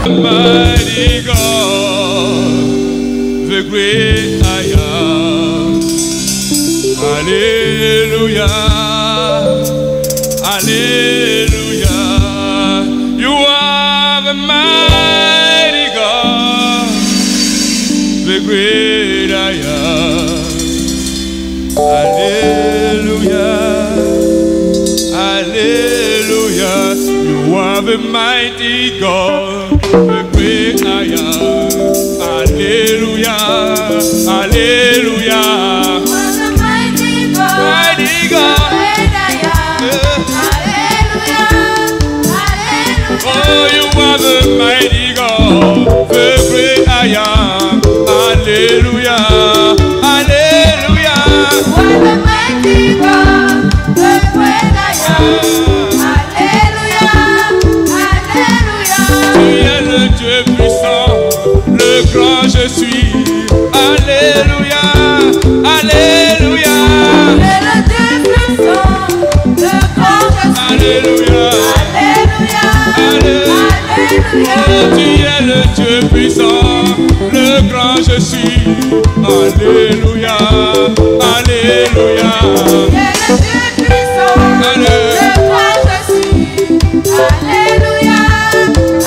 Mighty God, the great I am. Hallelujah, hallelujah. You are the mighty God, the great I am. Hallelujah, hallelujah. You are the mighty God, the great I am. Hallelujah, hallelujah. You are the mighty God, Mighty God. the great I am. Hallelujah, hallelujah. Oh, you are the mighty God, the great I am. Hallelujah, hallelujah. You are the mighty God, the great I am. Alléluia, alléluia. Tu es le Dieu puissant, le grand je suis. Alléluia, alléluia. Tu es le Dieu puissant, le grand je suis. Alléluia, Alléluia, alléluia. oh, tu es le Dieu puissant, le grand je suis. Alléluia, alléluia. Tu es le Dieu puissant, le grand je suis. Alléluia,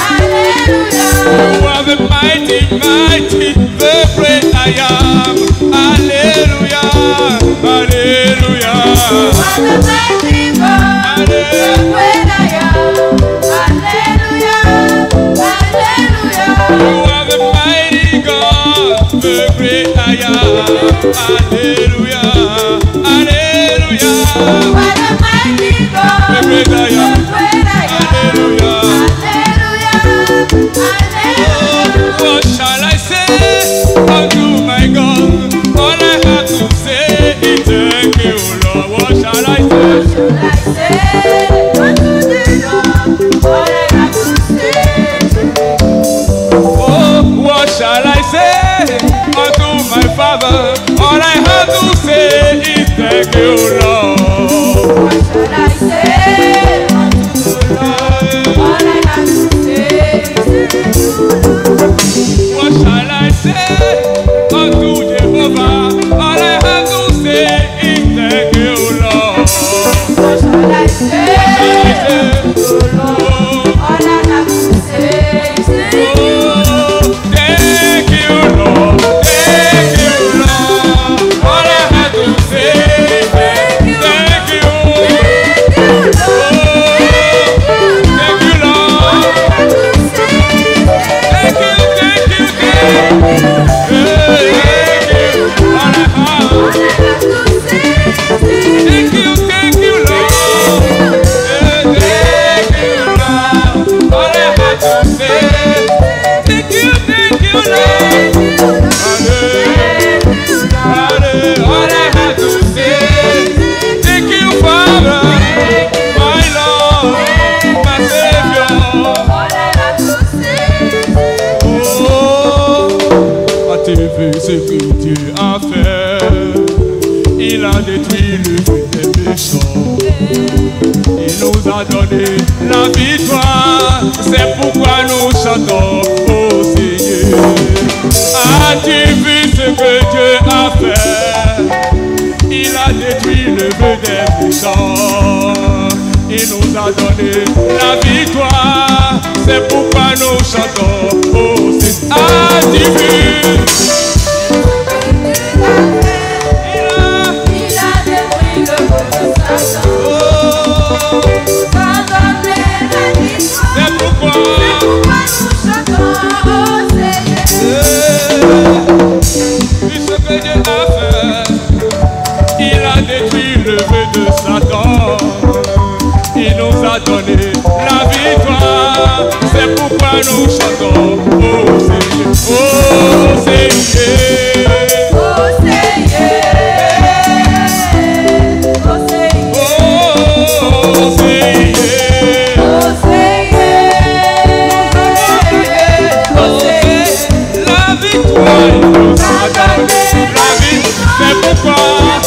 alléluia. You are the mighty, mighty, the great I am. Hallelujah, hallelujah. You are the mighty God, the great I am. Alléluia, alléluia. You are the mighty God, the great I am. Hallelujah, hallelujah. You are the mighty God, The great I am. the great I am. Hallelujah. Hallelujah, hallelujah. What shall I say unto my God? All I have to say is thank you, Lord. What shall I say? Should I say unto the Lord, all I have to say is Oh, what shall I say unto my Father? All I have to say is thank you, Lord. what should I say unto the Lord? All I have to say is thank you, Lord. What shall I say unto Jehovah? All I have to say is thank you, Lord. What shall I say unto the Lord? All I have to say is thank you, Lord. Oh, thank you, Lord. Thank you, Lord. All I have to say is thank you. Thank you, Lord. Oh, thank you, Lord. Thank you, thank you, thank you. All I have. Thank you, Lord. Thank you, Lord. All I have to say. Thank you, Lord. All I have to say. Thank you, Father, my Lord, my Savior. Oh, as-tu vu ce que Dieu a fait? Il a détruit le but des méchants. Il nous a donné la victoire. C'est pourquoi nous chantons au Seigneur. As-tu vu ce que Dieu a fait? Il a détruit le but des méchants. Il nous a donné la victoire. C'est pourquoi nous chantons au Seigneur. As-tu vu? C'est pourquoi vu ce que Dieu a fait, il a détruit le vœu de Satan. Il nous a donné la victoire. C'est pourquoi nous chantons oh Seigneur, oh Seigneur. Victoire.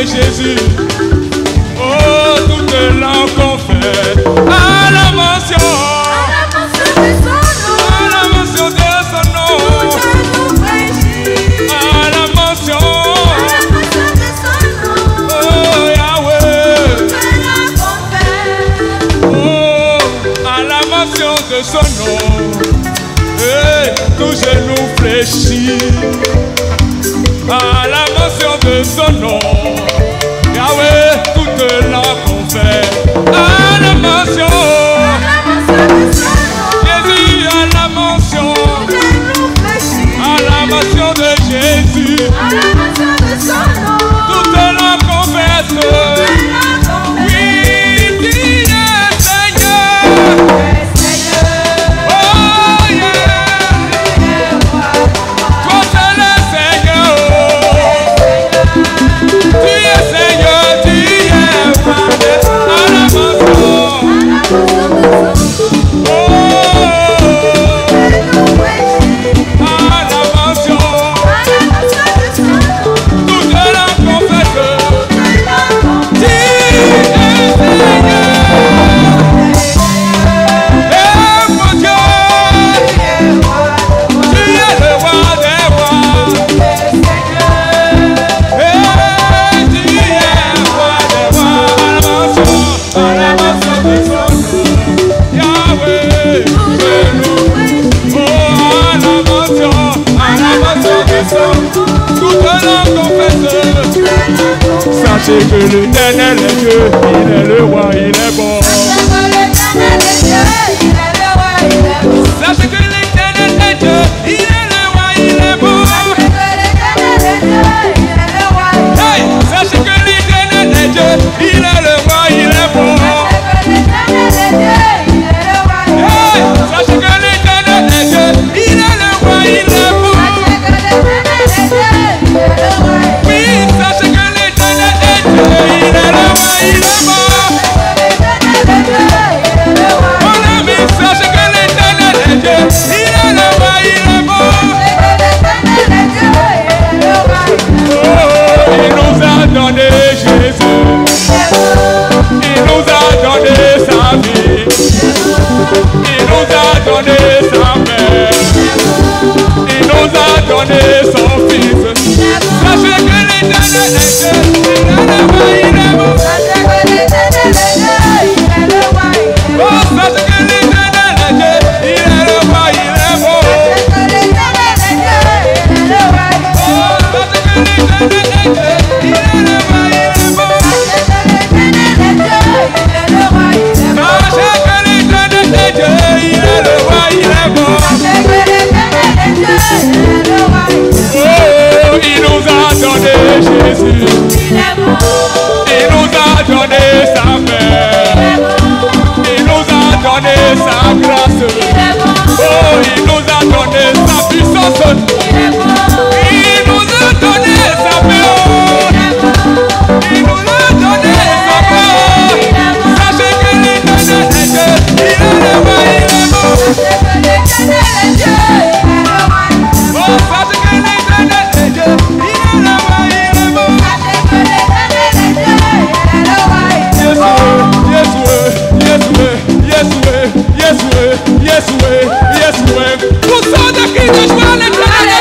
Jésus, oh, toute langue confesse à la mention de son nom, à la mention, oh Yahweh, oh, à la mention de son nom, et tout genou fléchit. À la mention de son nom, Yahweh, toute langue confesse. À la mention, Jésus, à la mention, de Jésus, toute langue confesse. Oui, il est Seigneur. Oh yeah, toi c'est le Seigneur. Tu es Seigneur, tu es roi. À la mention. l'éternel est Dieu, il est le roi, il est bon. Sachez que l'éternel est Dieu, il est le roi, il est bon. Hey, sachez que l'éternel est Dieu, il est le roi, il est bon. Hey, sachez que l'éternel est Dieu, il est le roi, il est bon. Oui, sachez que l'éternel est Dieu, il est le roi, il est bon. Mon ami, sachez que l'éternel est Dieu, il est le roi, il est bon. Oh, il nous a donné Jésus, il nous a donné sa vie, il nous a donné sa mère, il nous a donné son fils. Sachez que l'éternel est Dieu, il est le roi, il est bon. Oh, sachez que l'éternel est Dieu, il est le roi, il est bon. Oh, sachez que l'éternel est Dieu, il est le roi, il est bon. Sachez que l'éternel est Dieu, il est le roi, il est bon. Oh, il nous a donné Jésus, il nous a donné sa mère, il nous a donné sa grâce. Oh, il nous a donné sa puissance, il nous a donné sa paix, il nous a donné sa gloire. Sachez que l'éternel est Dieu, il est le roi, il est bon. Oh, sachez que l'éternel est Dieu, il est le roi, il est bon. Yes, pour ça de qui je joue l'éternel.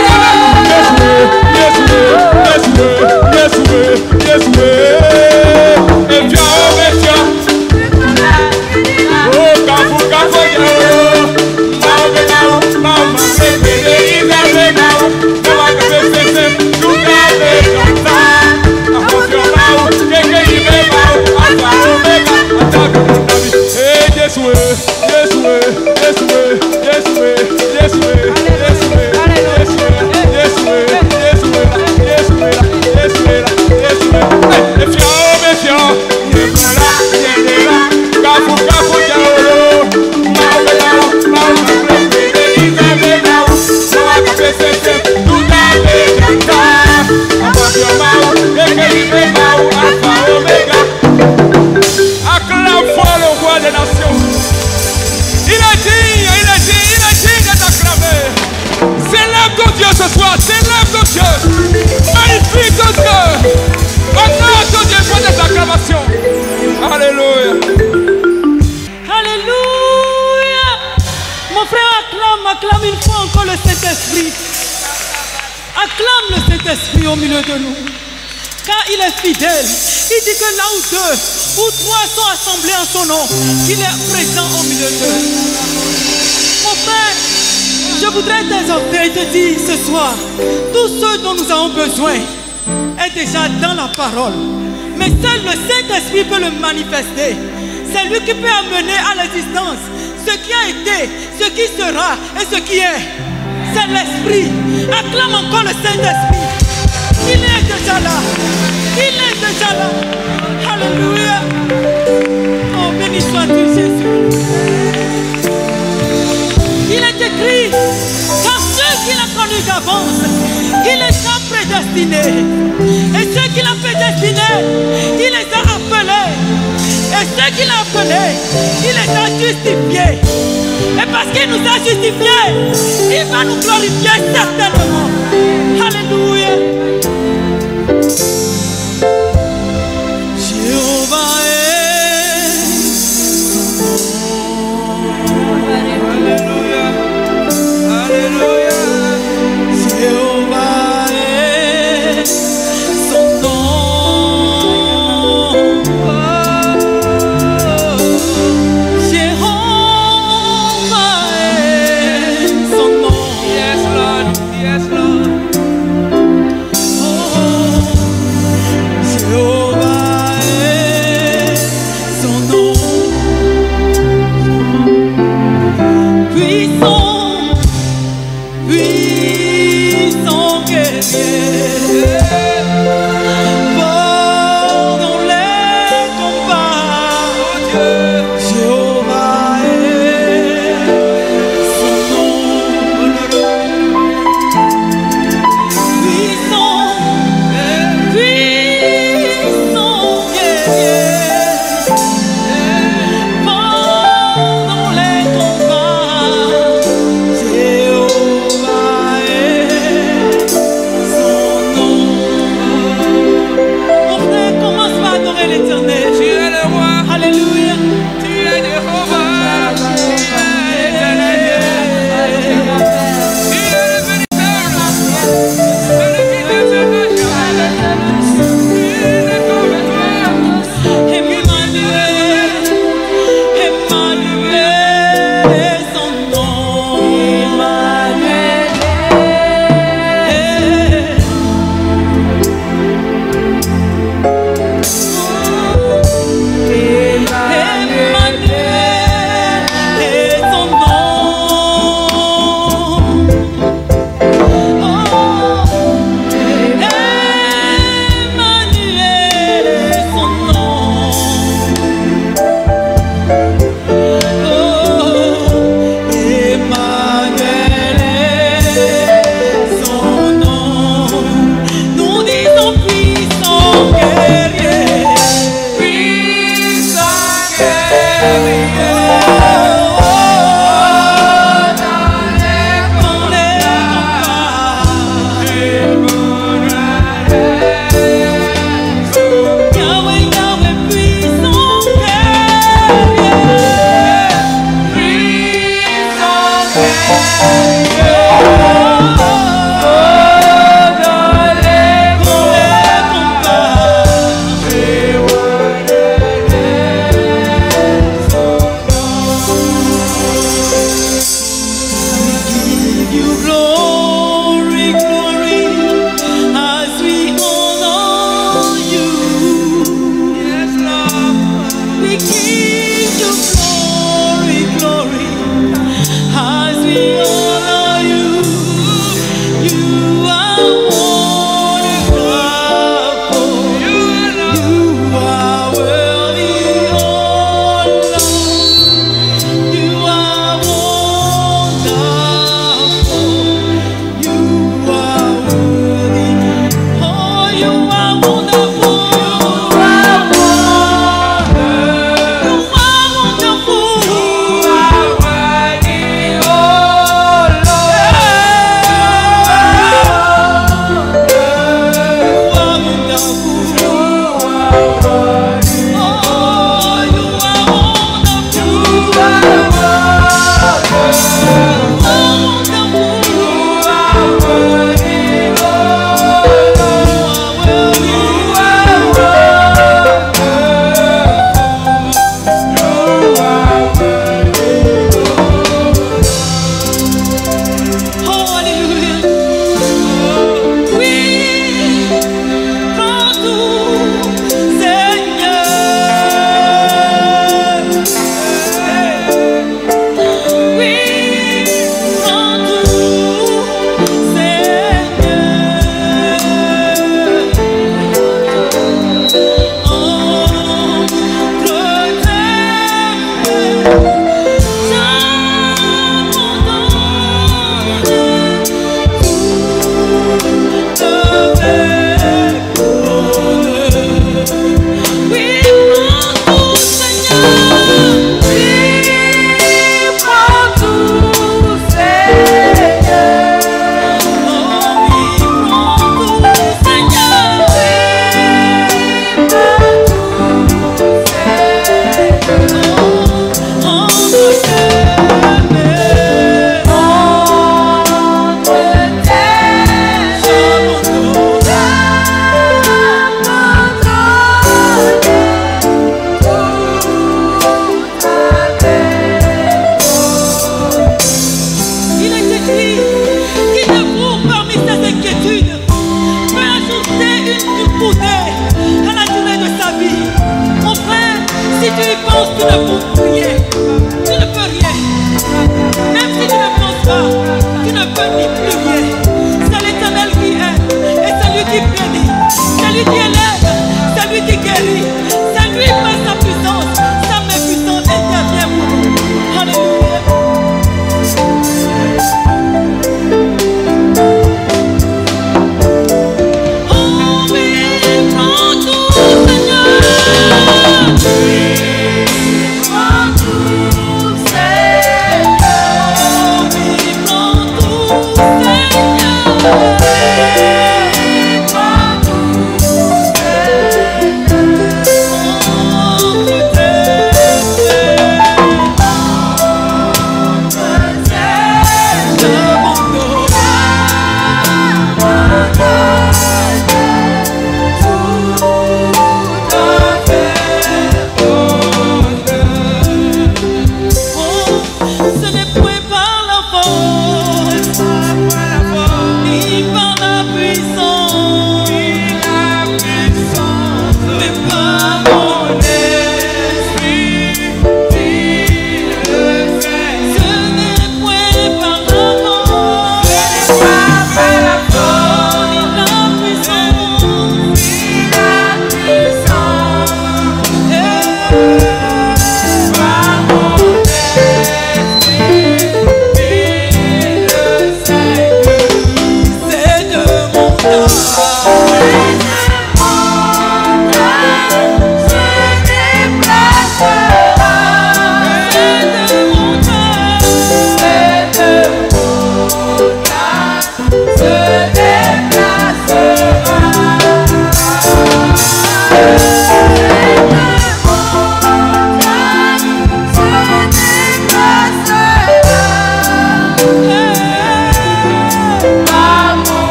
Yes, et bien, oh, Kafu, acclame fort le roi des nations. Il est digne d'être acclamé. Célèbre ton Dieu ce soir, célèbre ton Dieu. Magnifique ton Dieu. Honore ton Dieu pour des acclamations. Alléluia. Alléluia. Mon frère, acclame une fois encore le Saint-Esprit. Acclame le Saint-Esprit au milieu de nous. Car il est fidèle. Il dit que là où deux ou trois sont assemblés en son nom, qu'il est présent au milieu d'eux. Mon frère, je voudrais t'exhorter et te dire ce soir, tout ce dont nous avons besoin est déjà dans la parole. Mais seul le Saint-Esprit peut le manifester. C'est lui qui peut amener à l'existence ce qui a été, ce qui sera et ce qui est. C'est l'Esprit. Acclame encore le Saint-Esprit. Il est déjà là. Il est déjà là. Alléluia. Oh, béni sois-tu, Jésus. Il est écrit, car ceux qu'il a connus d'avance, il les a prédestinés. Et ceux qu'il a prédestinés, il les a appelés. Et ceux qu'il a appelés, il les a justifiés. Et parce qu'il nous a justifiés, il va nous glorifier certainement. Alléluia. Jéhovah est Alléluia. Alléluia. Jéhovah est son nom. Jéhovah est son nom. Yes, Lord. Yes, Lord. Oh,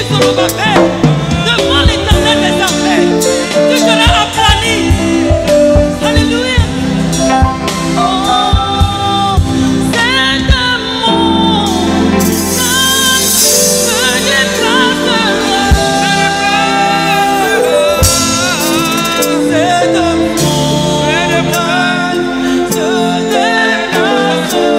Zorobabel, devant l'Éternel des armées, tu seras aplani. Alléluia. Oh, c'est de mon âme se déplacera. C'est de mon âme se déplacera.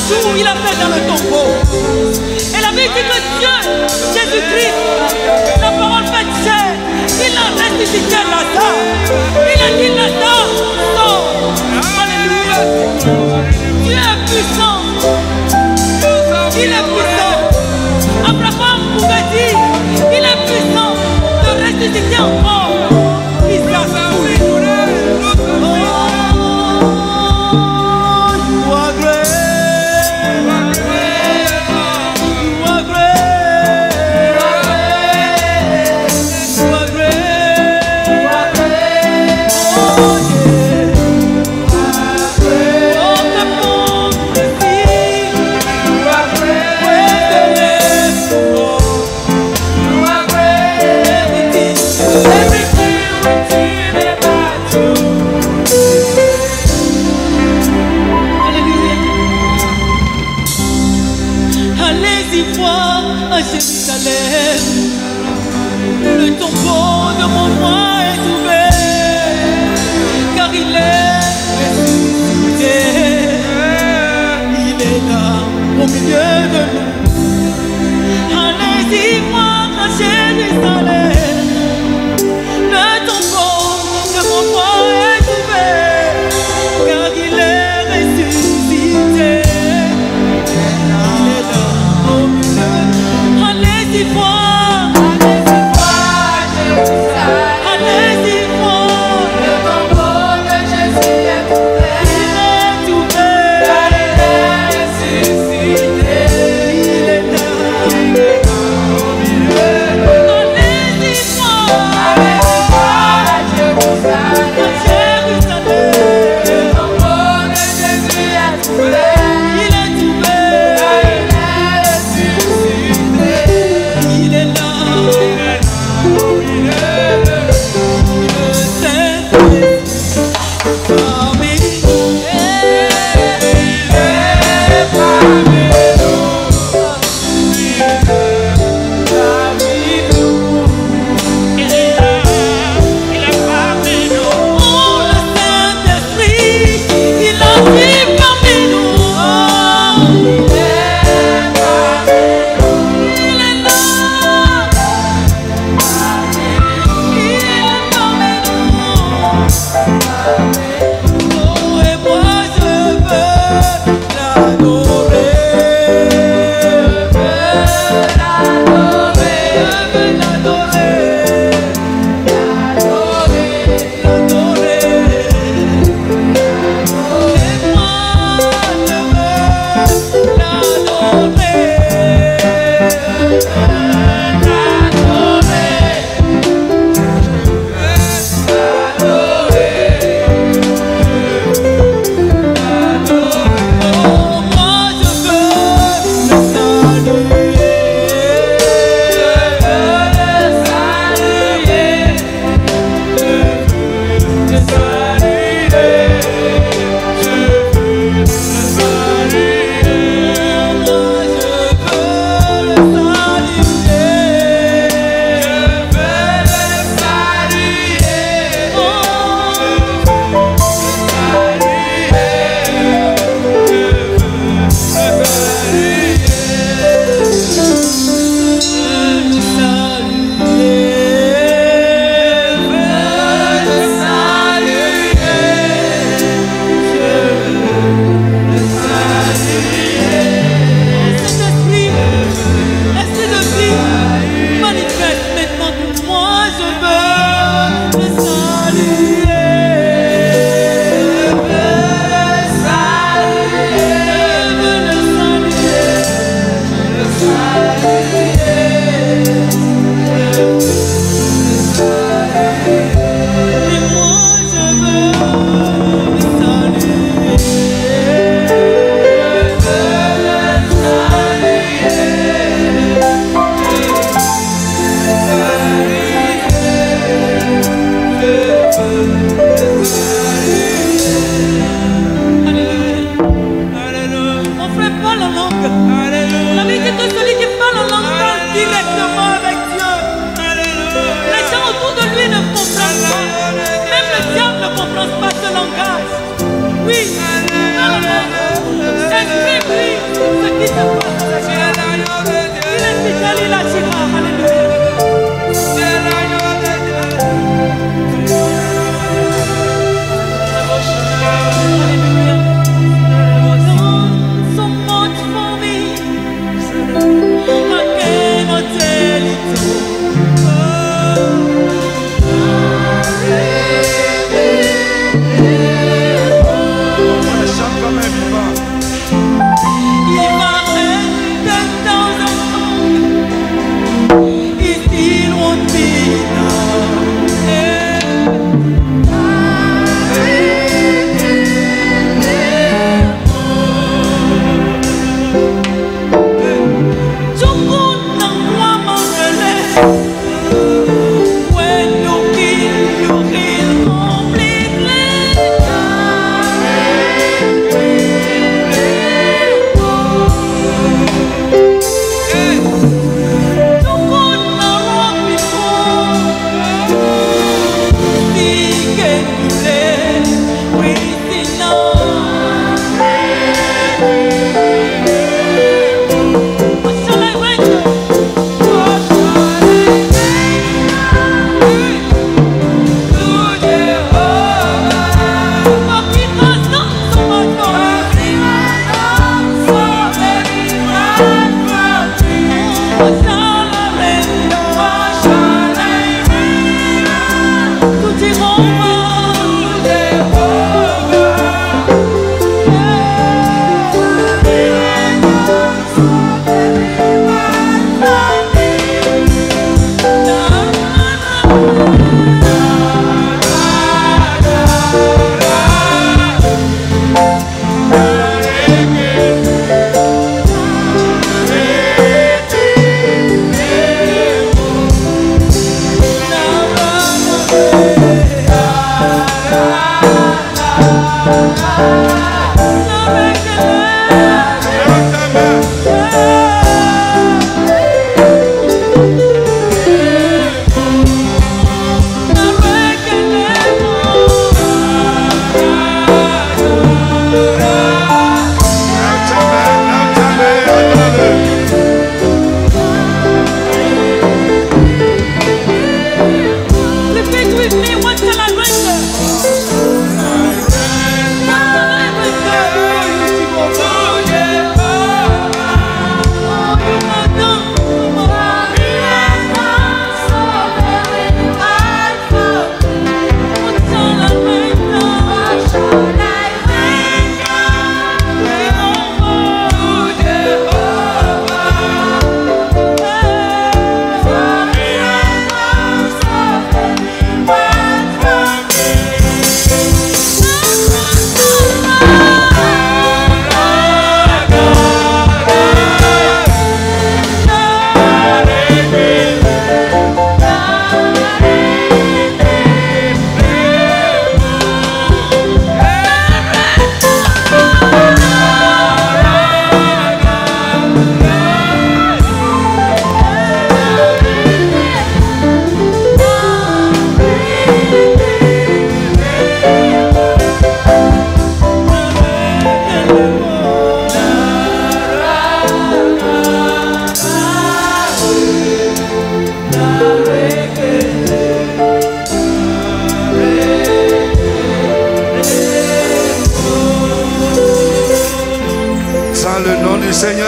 jour, il a fait dans le tombeau. Et la Bible dit que Dieu, Jésus-Christ, la parole fait chair, il a ressuscité Lazare. Il a dit Lazare, sors. Alléluia. Dieu est puissant. Il est puissant. Abraham pouvait dire, il est puissant de ressusciter encore. Isaac. Oh,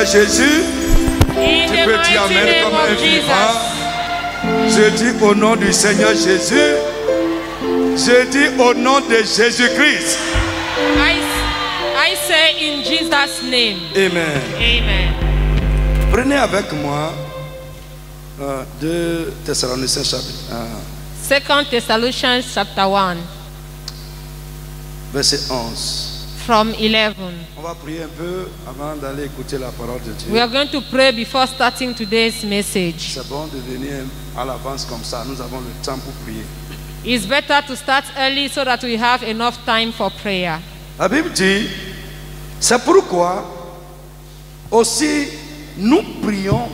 de Jésus, In tu the peux dire mighty Amen name comme un of vivant. Jesus. Je dis au nom du Seigneur Jésus, je dis au nom de Jésus-Christ. I say in Jesus' name. Amen. Amen. Prenez avec moi 2 Thessaloniciens chapitre 2 Thessalonians chapter 1 verset 11. from 11. On va prier un peu avant d'aller écouter la parole de Dieu. We are going to pray before starting today's message. C'est bon de venir à l'avance comme ça. Nous avons le temps pour prier. It's better to start early so that we have enough time for prayer. La Bible dit, c'est pourquoi aussi nous prions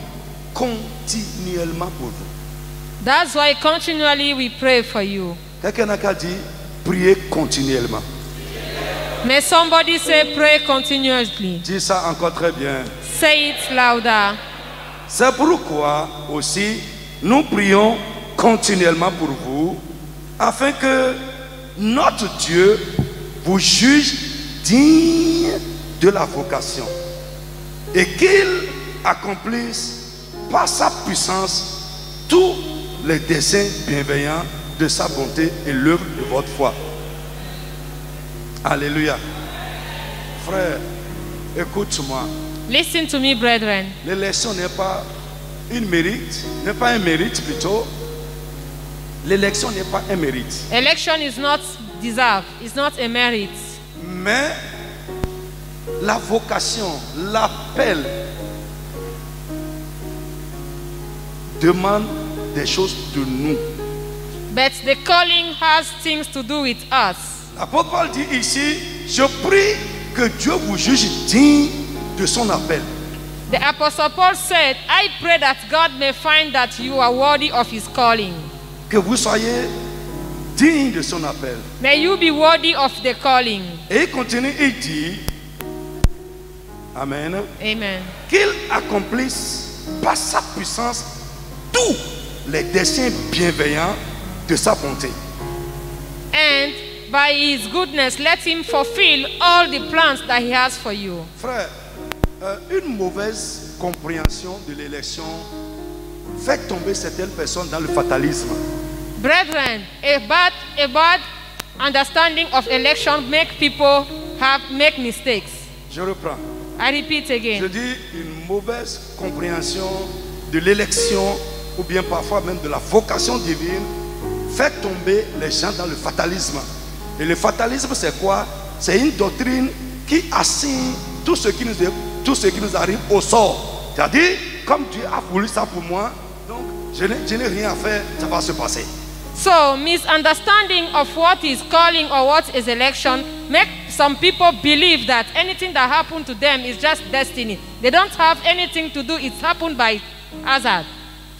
continuellement pour vous. That's why continually we pray for you. Quelqu'un a dit, priez continuellement. May somebody say pray continuously. Dis ça encore très bien. Say it louder. C'est pourquoi aussi nous prions continuellement pour vous, afin que notre Dieu vous juge digne de la vocation et qu'il accomplisse par sa puissance tous les desseins bienveillants de sa bonté et l'œuvre de votre foi. Alléluia. Frère, écoute-moi. Listen to me, brethren. L'élection n'est pas une mérite, n'est pas un mérite plutôt. L'élection n'est pas un mérite. Election is not deserved. It's not a merit. Mais la vocation, l'appel demande des choses de nous. But the calling has things to do with us. L'apôtre Paul dit ici, je prie que Dieu vous juge digne de son appel. The Apostle Paul said, I pray that God may find that you are worthy of his calling. Que vous soyez digne de son appel. May you be worthy of the calling. Et il continue, il dit, Amen, Amen. qu'il accomplisse par sa puissance tous les desseins bienveillants de sa bonté. And by his goodness, let him fulfill all the plans that he has for you. Frère, une mauvaise compréhension de l'élection fait tomber certaines personnes dans le fatalisme. Brethren, a bad understanding of election make people make mistakes. Je reprends. I repeat Je again. dis une mauvaise compréhension de l'élection ou bien parfois même de la vocation divine fait tomber les gens dans le fatalisme. Et le fatalisme, c'est quoi? C'est une doctrine qui assigne tout ce qui nous arrive au sort. C'est-à-dire, comme Dieu a voulu ça pour moi, donc je n'ai rien à faire, ça va se passer. So, misunderstanding of what is calling or what is election make some people believe that anything that happened to them is just destiny. They don't have anything to do. It's happened by hazard.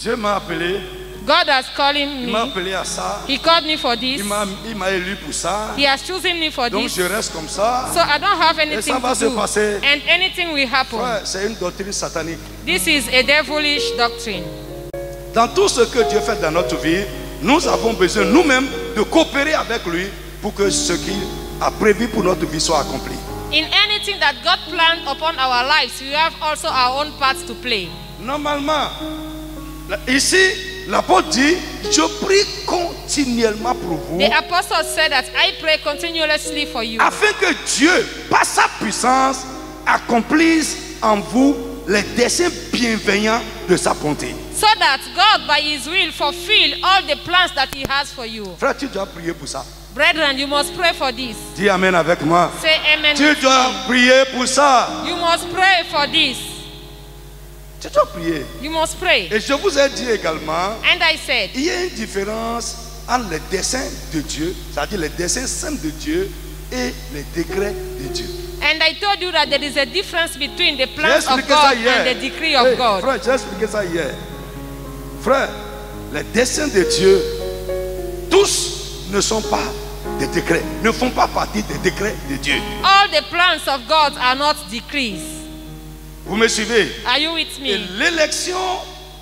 Dieu m'a appelé, God has calling il m'a me. appelé à ça, He called me for this. il m'a élu pour ça, He has chosen me for donc this. je reste comme ça. So I don't have Et anything ça va to se do. passer. And anything will happen. Frère, c'est une doctrine satanique. This is a devilish doctrine. Dans tout ce que Dieu fait dans notre vie, nous avons besoin nous-mêmes de coopérer avec lui pour que ce qu'il a prévu pour notre vie soit accompli. In anything that God planned upon our lives, we have also our own part to play. Normalement, ici, l'apôtre dit, je prie continuellement pour vous, The apostle said that I pray continuously for you, afin que Dieu, par sa puissance, accomplisse en vous les desseins bienveillants de sa bonté. so that God by his will fulfill all the plans that he has for you. Frère, tu dois prier pour ça. Brethren, you must pray for this. Dis Amen avec moi. Say amen. Tu dois prier pour ça. You must pray for this. Tu dois prier. You must pray. Et je vous ai dit également, And I said, il y a une différence entre les desseins de Dieu, c'est-à-dire les desseins simples de Dieu, et les décrets de Dieu. and I told you that there is a difference between the J'ai plans of expliqué ça God hier. and the decree of Hey, God. frère, j'ai expliqué ça hier. Frère, les desseins de Dieu, tous ne sont pas des décrets, ne font pas partie des décrets de Dieu. All the plans of God are not decrees. Vous me suivez? Are you with Et me? l'élection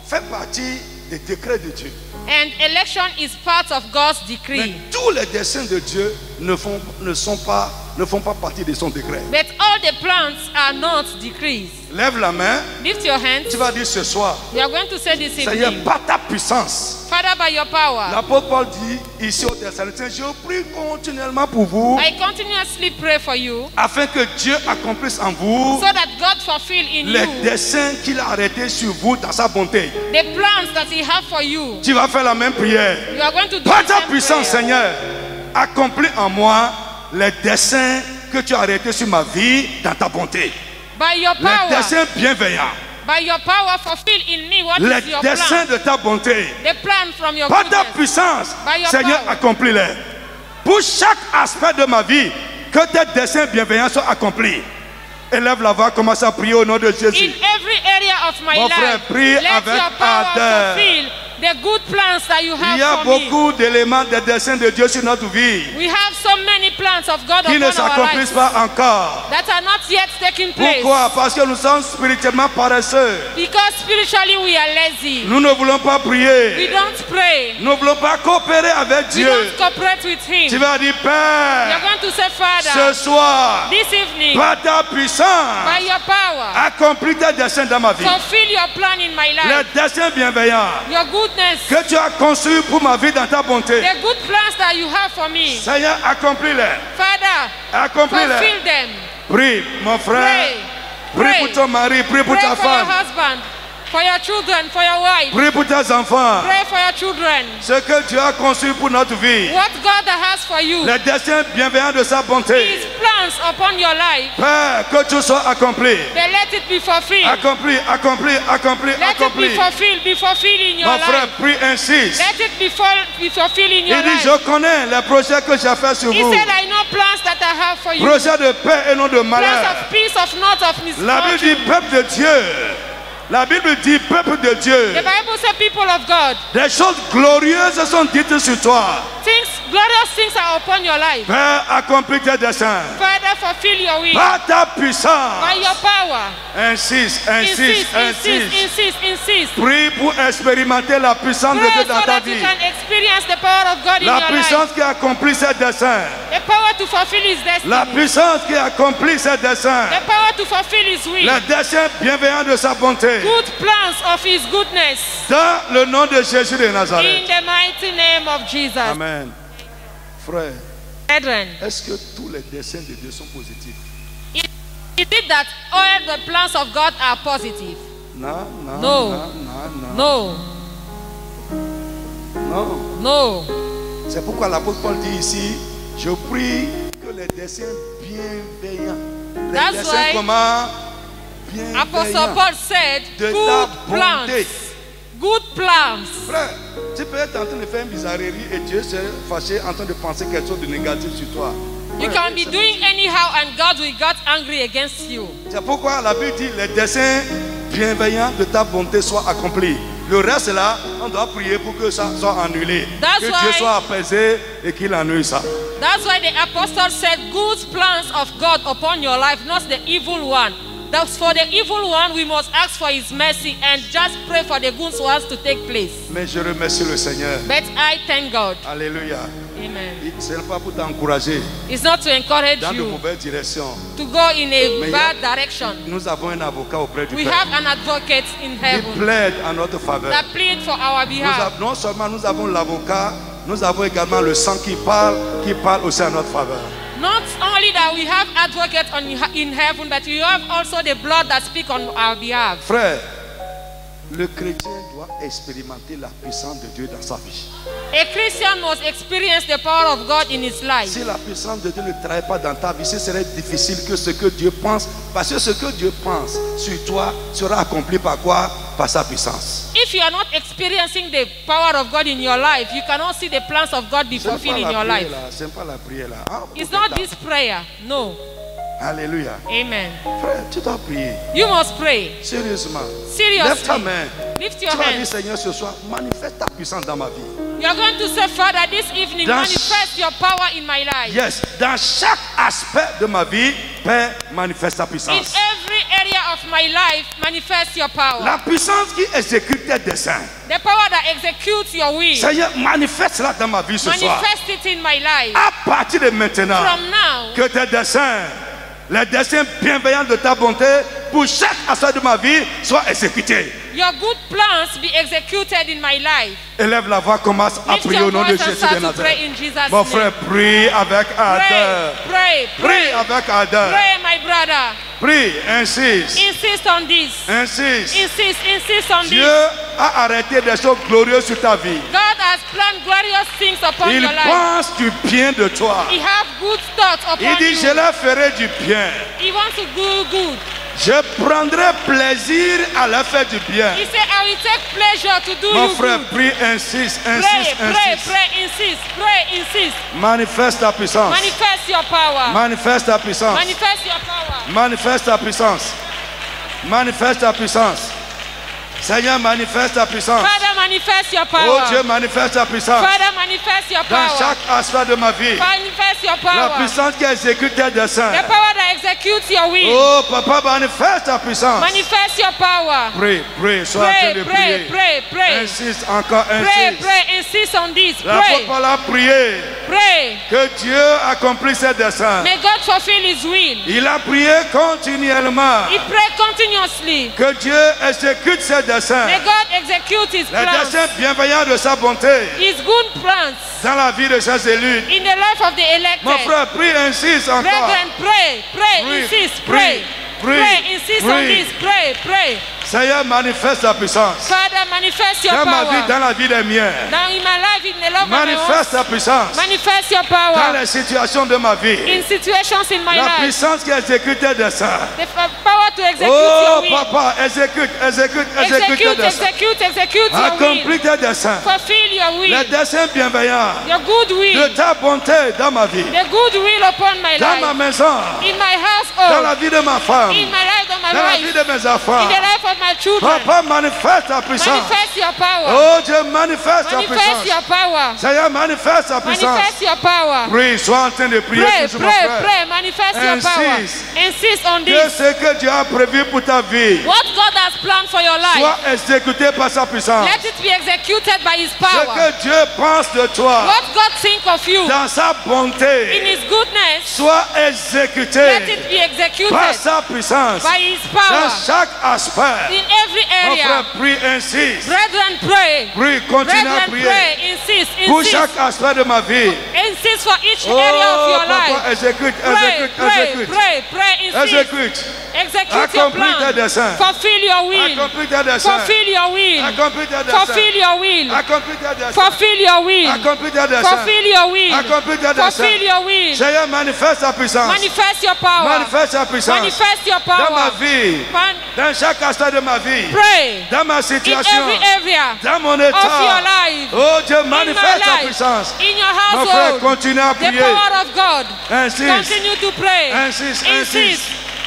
fait partie des décrets de Dieu. And election is part of God's Mais decree. tous tous les desseins de Dieu ne font pas partie de son décret. But all the plans are not decrees. Lève la main. Lift your hands. Tu vas dire ce soir, We are going to say this Seigneur, evening, par ta puissance. Father, by your power, L'apôtre Paul dit ici aux Thessaloniciens, je prie continuellement pour vous, I continuously pray for you afin que Dieu accomplisse en vous so that God fulfill in les you desseins qu'il a arrêtés sur vous dans sa bonté. the plans that He have for you. Tu vas faire la même prière. You are going to do Par the ta same puissance, prayer. Seigneur, accomplis en moi les desseins que tu as arrêtés sur ma vie dans ta bonté. By your Les power, desseins bienveillants. by your power, fulfill in me what Les is your desseins plan. de ta bonté. The plan from your Par ta goodness. puissance, By your Seigneur, power. accomplis-les. Pour chaque aspect de ma vie, que tes desseins bienveillants soient accomplis. Élève la voix, commence à prier au nom de Jésus. In every area of my Mon frère, life, prie let avec your power ardeur. fulfill the good plans that you Il y a have for me. beaucoup d'éléments des desseins de Dieu sur notre vie We have so many plans of God qui ne upon our s'accomplissent lives pas encore. that are not yet taking place. Pourquoi? Parce que nous sommes spirituellement paresseux. Because spiritually we are lazy. Nous ne voulons pas We prier. don't pray. Nous ne voulons pas coopérer avec We Dieu. don't cooperate with Tu Him. vas dire, We are Père, going to say, ce Father, soir, this evening, par ta by puissance, your power, accomplis tes desseins dans ma vie. fulfill your plan in my Les life. desseins bienveillants Your goodness, que tu as conçus pour ma vie dans ta bonté. the good plans that you have for me. Seigneur, accomplis-les. Father, Accomplis-les. fulfill them. Prie, mon frère. Pray. Prie Pray. pour ton mari, prie pour Pray ta for your femme. husband, for your children, for your wife. Prie pour tes enfants. Pray for your children. Ce que Dieu a conçu pour notre vie. What God has for you, Les desseins bienveillants de sa bonté. His plans upon your life, Père, que tout soit accompli. then let it be fulfilled. Accompli, accompli, accompli, Let it accompli. be fulfilled in your Mon frère, life. prie, insiste. Let it be fulfilled in your Il dit, life. je connais les projets que j'ai faits sur He vous. said, I know plans that I have for you. Projets de paix et non de Plans malheur. of peace, of not of La Bible dit, misfortune. peuple de Dieu. La Bible dit, peuple de Dieu. The Bible says, people of God, Des choses glorieuses sont dites sur toi. glorious things are upon your life. Père, accomplis tes desseins. Father, fulfill your will. Par ta puissance. By your power. Insiste, insiste, insiste. Insist. Prie pour expérimenter la puissance de Pray Dieu so dans ta that you vie. can experience the power of God in La your puissance life. qui accomplit ses desseins. The power to fulfill His destiny. La puissance qui accomplit ses desseins. The power to fulfill His will. Les desseins bienveillants de sa bonté. Good plans of His goodness. Dans le nom de Jésus de In Nazareth. the mighty name of Jesus. Amen. Frère, Brethren, est-ce que tous les desseins de Dieu sont positifs? is it that all the plans of God are positive? Non, non, No. non, non, non. No. Non. No. C'est pourquoi l'apôtre Paul dit ici, je prie que les desseins bienveillants, les That's desseins why comment? Apostle Bienveillants. Paul said, De good ta plans. bonté. Good plans. Frère, tu peux être en train de faire une bizarrerie et Dieu s'est fâché en train de penser quelque chose de négatif sur toi. You Frère, can be c'est- doing anyhow and God will get angry against you. C'est pourquoi la Bible dit les desseins bienveillants de ta bonté soient accomplis. Le reste là, on doit prier pour que ça soit annulé. That's que why- Dieu soit apaisé et qu'il annule ça. That's why the apostle said, good plans of God upon your life, not the evil one. That's for the evil one, we must ask for his mercy and just pray for the good ones to take place. Mais je remercie le Seigneur. But I thank God. Alléluia. Amen. Ce n'est pas pour t'encourager It's not to encourage dans de you mauvaises directions. to go in a Mais bad direction. Nous avons un avocat auprès du We Père. have an advocate in Il heaven plaide en notre faveur. that plead for our behalf. Non seulement nous avons l'avocat, nous avons également le sang qui parle aussi en notre faveur. Not only that we have advocate in heaven, but we have also the blood that speaks on our behalf. Frère, le chrétien doit expérimenter la puissance de Dieu dans sa vie. A Christian must experience the power of God in his life. Si la puissance de Dieu ne travaille pas dans ta vie, ce serait difficile que ce que Dieu pense, parce que ce que Dieu pense sur toi sera accompli par quoi? Par sa puissance. If you are not experiencing the power of God in your life, you cannot see the plans of God be Ce n'est fulfilled pas in la your prière life. là, ce n'est pas la prière là. Ah, It's peut-être. not this prayer. No. Alléluia. Amen. Frère, tu dois prier. You must pray. Sérieusement. Lève ta Seriously. main. Lift Tu your vas dire, hands. Seigneur, ce soir, manifeste ta puissance dans ma vie. You are going to say, Father, this evening, Dans- manifest your power in my life. Yes, dans chaque aspect de ma vie, Père, manifeste ta In puissance. every area of my life, manifest your power. La puissance qui exécute tes desseins. The power that executes your will. Seigneur, manifeste-la dans ma vie ce soir. Manifest it in my life. À partir de maintenant, From now, que tes desseins, les desseins bienveillants de ta bonté pour chaque aspect de ma vie soient exécutés. your good plans be executed in my life. Élève la voix, commence à Lift prier your au nom de voice and Jésus start de to pray Nazareth. in Jesus' Mon name. frère, prie avec ardeur. Pray, Prie pray, avec ardeur. pray, my brother. Prie, insiste. Insist on this. Insiste. Insist on Dieu this. a arrêté des choses glorieuses sur ta vie. God has planned glorious things upon Il your life. pense du bien de toi. He has good thoughts Il upon dit, you. je leur ferai du bien. He wants to do good. Je prendrai plaisir à leur faire du bien. He said, I will take pleasure to do Mon you frère, good. prie, insiste, Pray, insiste, pray, insiste. pray, insist, pray, insist. Manifeste ta puissance. Manifest your power. Manifeste ta puissance. Manifest your power. Manifeste ta puissance. Manifeste ta puissance. Seigneur, manifeste ta puissance. Father, manifest your Oh Dieu, power. manifeste ta puissance. Father, manifest your Dans power. chaque aspect de ma vie. Manifest your La power. puissance qui exécute tes desseins. The power that executes your will. Oh Papa, manifeste ta puissance. Manifest your power. Prie, prie, sois en train Pray, de pray, prier. pray, pray. Insiste encore, Pray, insiste. pray, insist on this. L'apôtre Pray, Paul a prié pray. que Dieu accomplisse ses desseins. May God fulfill His will. Il a prié continuellement He prayed continuously. que Dieu exécute ses desseins. May God execute His Les plans, desseins bienveillants de sa bonté His good plans dans la vie de ses élus. in the life of the Mon elected. frère, prie, insiste encore. Brethren, pray, pray, Pray, insist, pray, pray. pray, Pray, insist on pray. this. Pray, pray. Seigneur, manifeste ta puissance Father, manifest your dans ma vie, power. dans la vie des miens. Now in my life, in the love of my Manifeste ta own, puissance manifest your dans power les situations de ma vie. in situations in my La life. puissance qui exécute tes desseins. The power to execute Oh your will. Papa, exécute, exécute, exécute tes Execute, desseins. execute your will. Accomplis tes desseins. Fulfill your Les will. desseins bienveillants Your good de will. ta bonté dans ma vie, The good will upon my dans ma life. maison, In my dans la household. vie de ma femme, In my life, of my dans la vie wife. de mes enfants. In the life of my children. Papa, manifeste ta puissance. Manifest your power. Oh Dieu, manifeste ta Manifest puissance. your power. Seigneur, manifeste ta puissance. Manifest your power. Prie, sois en train de prier Pray, toujours, mon pray, frère. pray. Manifest your power. Insiste. Insist on Que this. ce que Dieu a prévu pour ta vie What God has planned for your life, soit exécuté par sa puissance. let it be executed by His Ce power. que Dieu pense de toi What God think of you dans sa in bonté His goodness, soit let exécuté it be executed par sa puissance by His dans power chaque aspect. in every Mon frère, area. prie, insiste. Brethren, pray. Prie, continue à Brethren, prier pray. Insist, pour insist. chaque aspect de ma vie. Insist for each Oh, area of your Papa, life. exécute, Pray, exécute, pray, exécute. pray, pray. Insist. Exécute. Execute your Accomplis tes plan. desseins. Fulfill your will. Accomplis tes desseins. Fulfill your will. Accomplis tes desseins. Fulfill your will. Accomplis tes desseins. Fulfill your will. Accomplis tes desseins. Fulfill your will. Accomplis tes desseins. Fulfill your will. Seigneur, manifeste ta puissance. Manifest your power. Manifeste ta puissance. Manifest your Dans ma power. vie, dans chaque aspect de ma vie, Pray dans ma in situation, every area dans mon of your état. life. Oh Dieu, In my manifeste ta life. puissance. In your Mon frère, household. continue à The prier. power of God. Insiste. Continue to pray. Insiste, insiste. Insist.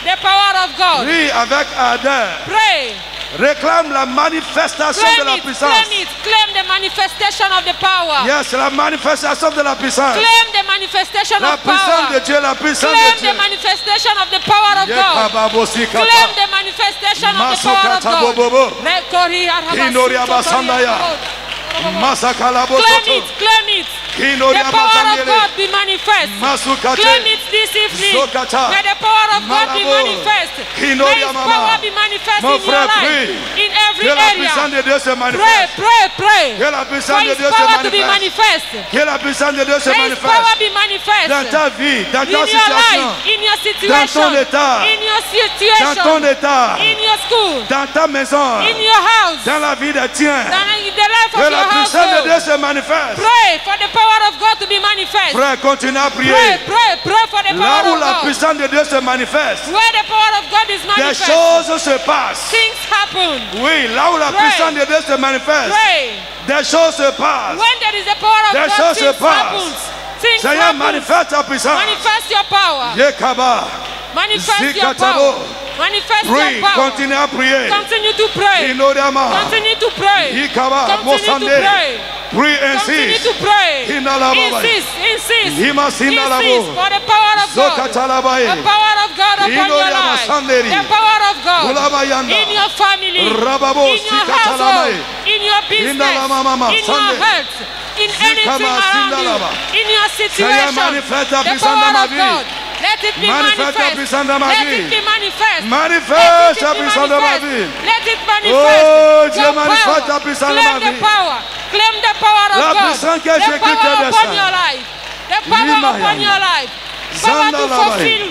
The power of God. Prie avec ardeur. Pray. Réclame la manifestation de Claim la it. puissance. Claim it. Claim the manifestation of the power. Yes, la manifestation de la puissance. Claim the manifestation La of puissance power. de Dieu, la puissance Claim de Dieu. the manifestation of the power of God. Yekababosikata. Claim the manifestation of the power of Masukata God. bobobo. Rekori arabasi, Kinoria totori basandaya. arabasi. Masakalabo Claim soto. it. Claim it. Kinoria The power of basandele. God be manifest. Masukate. Claim it this evening. Sokata. May the power of God be Malabo. manifest. Kinoria May His mama. power be manifest Mon in your frère, life. prie. In every Que la puissance area. de Dieu se Pray, manifeste. pray. Que la For puissance de His Dieu se power to be manifeste. manifest. Que la puissance de Dieu se May His power manifeste. be manifest. Dans ta vie, dans In ta your situation, life, in your dans situation, ton état, in your dans ton situation, état, in your school, dans ta maison, in your house, dans la vie des tiens. in the life Que of la your puissance de household. Dieu se manifeste. Pray for the power of God to be manifest. Frère, continue à Pray, prier. pray for the Là power où of la God. puissance de Dieu se manifeste, Where the power of God is des manifest, choses se passent. things happen. Oui, là où la Pray. puissance de Dieu se manifeste, Pray. des choses se passent. When there is a power of Des God, choses se things passent. happen. Things Seigneur, happen. manifeste ta puissance. Manifest your power. Yekaba, Manifest your Zikatabo, power. Manifest Prie, your power. continue à prier. Continue to pray. Inoriama. Continue to pray. Ikaba, Continue to Mosande. pray. Prie Continue ainsi. to pray. Inalababa. Insist. Imasinalabo. Insist for the power of God. Zokatalabaye. The power of God upon your Inoriama life. Sanderi. The power of God Ulabayanda. in your family, Rababo, in your Sikatalamaye. household, in your business, Indalamamama, in your Sande. health, in anything Zikama, around Sindalaba. you, in your situation. manifeste la The puissance dans power ma of vie. God. Let it be Manifeste la manifest. puissance dans ma Let vie. it be manifest. Manifeste la puissance dans ma manifest. vie. Let it manifest. Oh, Dieu Your manifeste power. la puissance dans Claim ma the vie. power. Claim the power of La God. puissance qui The exécute power tes upon desseins. your life. The power Limayana. upon your life. Power to Zandalabaye. fulfill.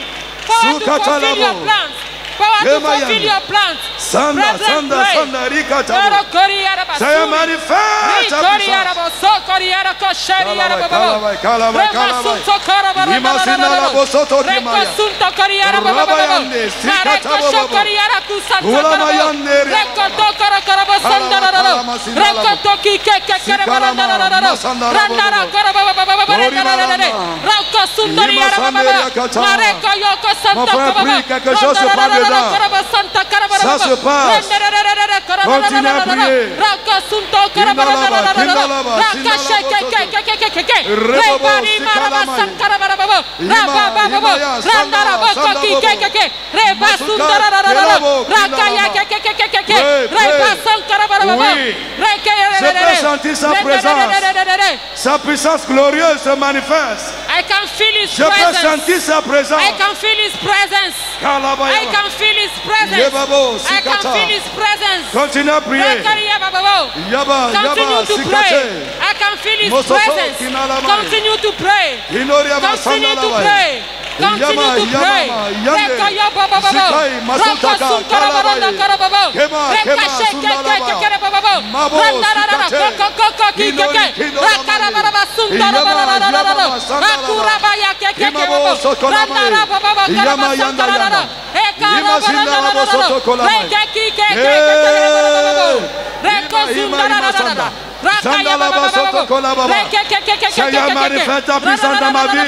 Power to fulfill your Sukatalabo. plans. Power to Limayana. fulfill your plans. Sanda, Brethren, Sanda, pray. Sanda, Rikatabo. Yoro kori yaraba Ça suri. manifeste la Kori puissance. yaraba so kori yarako sheri yaraba babo. Kalabay. Rema sunto koro baro Limasina baro la baro. bosoto Reko dimaya. sunto kori yaraba babo babo. Rabayande, sikata Mareko babo. shokori yaraku santo Ula koro babo. mayande re. Reko to koro koro babo sanda Kalama, raro. kalama, sindala Reko babo. to ki ke kere baro Sikalama, raro. masanda babo Randara babo. koro babo babo babo Gori raro. malama. Reko sunto Lima yaraba sande babo. yakata. Mareko yoko Mon santo frère, koro babo. prie, quelque chose se passe dedans. Koro babo santa koro babo. Ça se passe. Continue à prier. Je peux sentir sa présence. Sa puissance glorieuse se manifeste. I can feel his Je peux presence. sentir sa présence. I can feel his presence. Kalabaya. I can feel his presence. Yebabo, I can sikata. feel his presence. Continue à prier. Yaba, Continue yaba, to sikate. pray. I can feel his Mosoto, presence. kinalamaye. Continue to pray. Inoriama Continue to sandalabaye. pray. Continue to pray. Yande. Zikai, masutaka, kalabaye. Kema, kema, sundalaba. Mabo, sikate. Kinori, kinolamaye. Imabo, sokolamaye. Yama, yanda, yanda. Ima, sindalabo, sotokolamaye. Seigneur, manifeste ta puissance dans ma vie.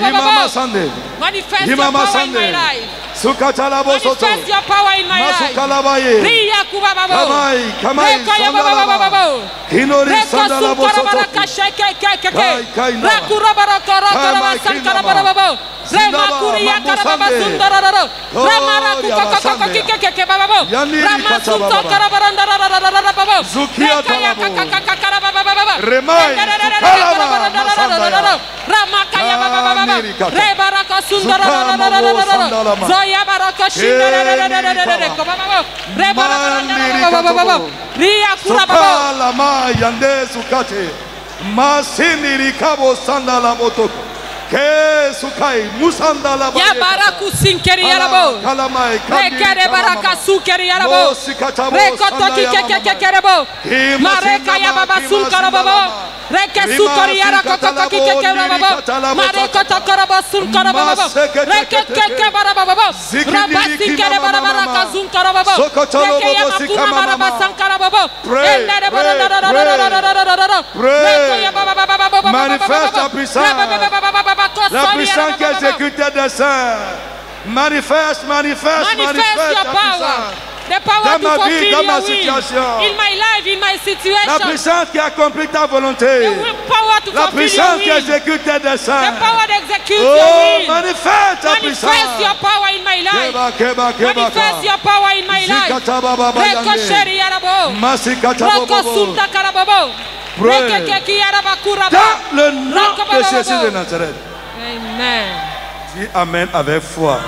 Imama Sande. Manifest your Imama power in my Sande. life. Sukatalabo soto. Manifest your power in my life. Masukalabaye. Ria kuba babo. Kamai, kamai, Reko ya babo babo sandalaba. babo. Hinori Reko sandalabo sunkara soto. baraka sheke ke. Kai, kai, nama. Rakura baraka rakara Kamai, sankara kinama. babo. Rema Zindaba, kuriya kara baba Mambusande. sundararo. Oh, Rama raku Yabasande. ke babo. Yaniri Rama kata sunto baba. kara baranda babo. Zukia Reka ya talabo. kara baba. Remai, sukalama, masandaya. Rama kaya baba. Yaniri kata. Reba raka sundararo. Sukama, sandalama. Zoya baraka shindararo. Reba baba. Ria kura baba. Sokalama yande sukate. Masiniri kabo sandalabo toko. Ke sukai musandalaba. Ya baraku sinkeri yarabo. Kalamai, Rekere baraka sukeri yarabo. Reko toki ke kerebo. Mareka ya baba sunkara baba. Reke sukari yarako koki ke baba. Mareko tokara baba sunkara baba. Reke ke baba baba. Raba sinkere baraka sunkara baba. Reke ya makuna baraba sankara baba. Endere baranda. Reko ya baba. Manifeste ta puissance. La puissance qui exécute tes desseins. Manifeste your power. The power dans to ma vie, fulfill dans ma your will. situation. In my life, in my La situation. puissance qui accomplit ta volonté. The power to La fulfill your puissance qui will. exécute tes desseins. The power to execute Oh, your will. manifeste ta puissance. Manifest your power in my life. Keba. Manifest your power in my life. Zikata baba Reko yande. sheri yarabo. Masikata Roko bobo. sunta karababo. Pray. Reke keki yaraba kuraba. Dans le nom Roko de Jésus bababo. de Nazareth. Amen. Dis Amen avec foi.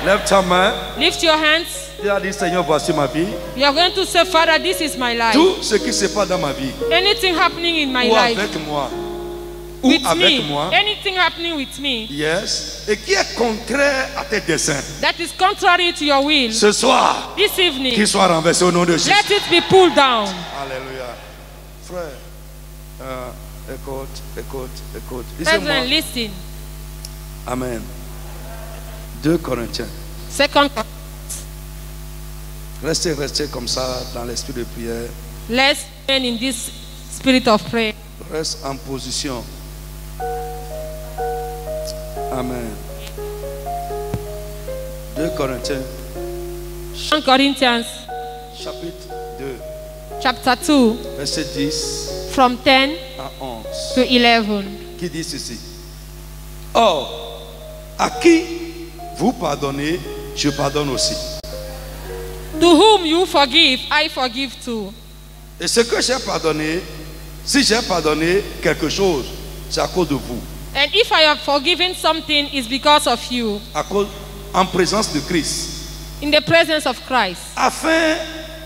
Lève ta main. Lift your hands. Tu as dit, Seigneur, voici ma vie. You are going to say, Father, this is my life. Tout ce qui se passe dans ma vie, Anything happening in my ou life avec moi, ou with avec me, moi, anything happening with me yes, et qui est contraire à tes desseins, that is contrary to your will, ce soir, this evening, qu'il soit renversé au nom de Jésus. let it be pulled down. Alléluia. Frère, écoute. Brethren, Dis-moi. listen. Amen. 2 Corinthiens. 2 Restez comme ça dans l'esprit de prière. Let's remain in this spirit of prayer. Reste en position. Amen. 2 Corinthiens, 1 Corinthians chapitre 2, chapter 2, verset 10 from 10 à 11, to 11. qui dit ceci. Or, à qui vous pardonnez, je pardonne aussi. To whom you forgive, I forgive too. Et ce que j'ai pardonné, si j'ai pardonné quelque chose, c'est à cause de vous. And if I have forgiven something, it's because of you, À cause, en présence de Christ. in the presence of Christ, Afin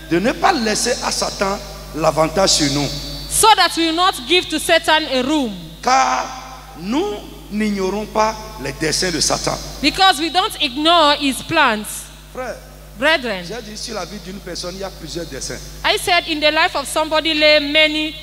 de ne pas laisser à Satan l'avantage sur nous. so that we will not give to Satan a room, Car nous n'ignorons pas les desseins de Satan. because we don't ignore his plans. Frère, Brethren, j'ai dit sur la vie d'une personne, il y a plusieurs desseins. I said in the life of somebody lay many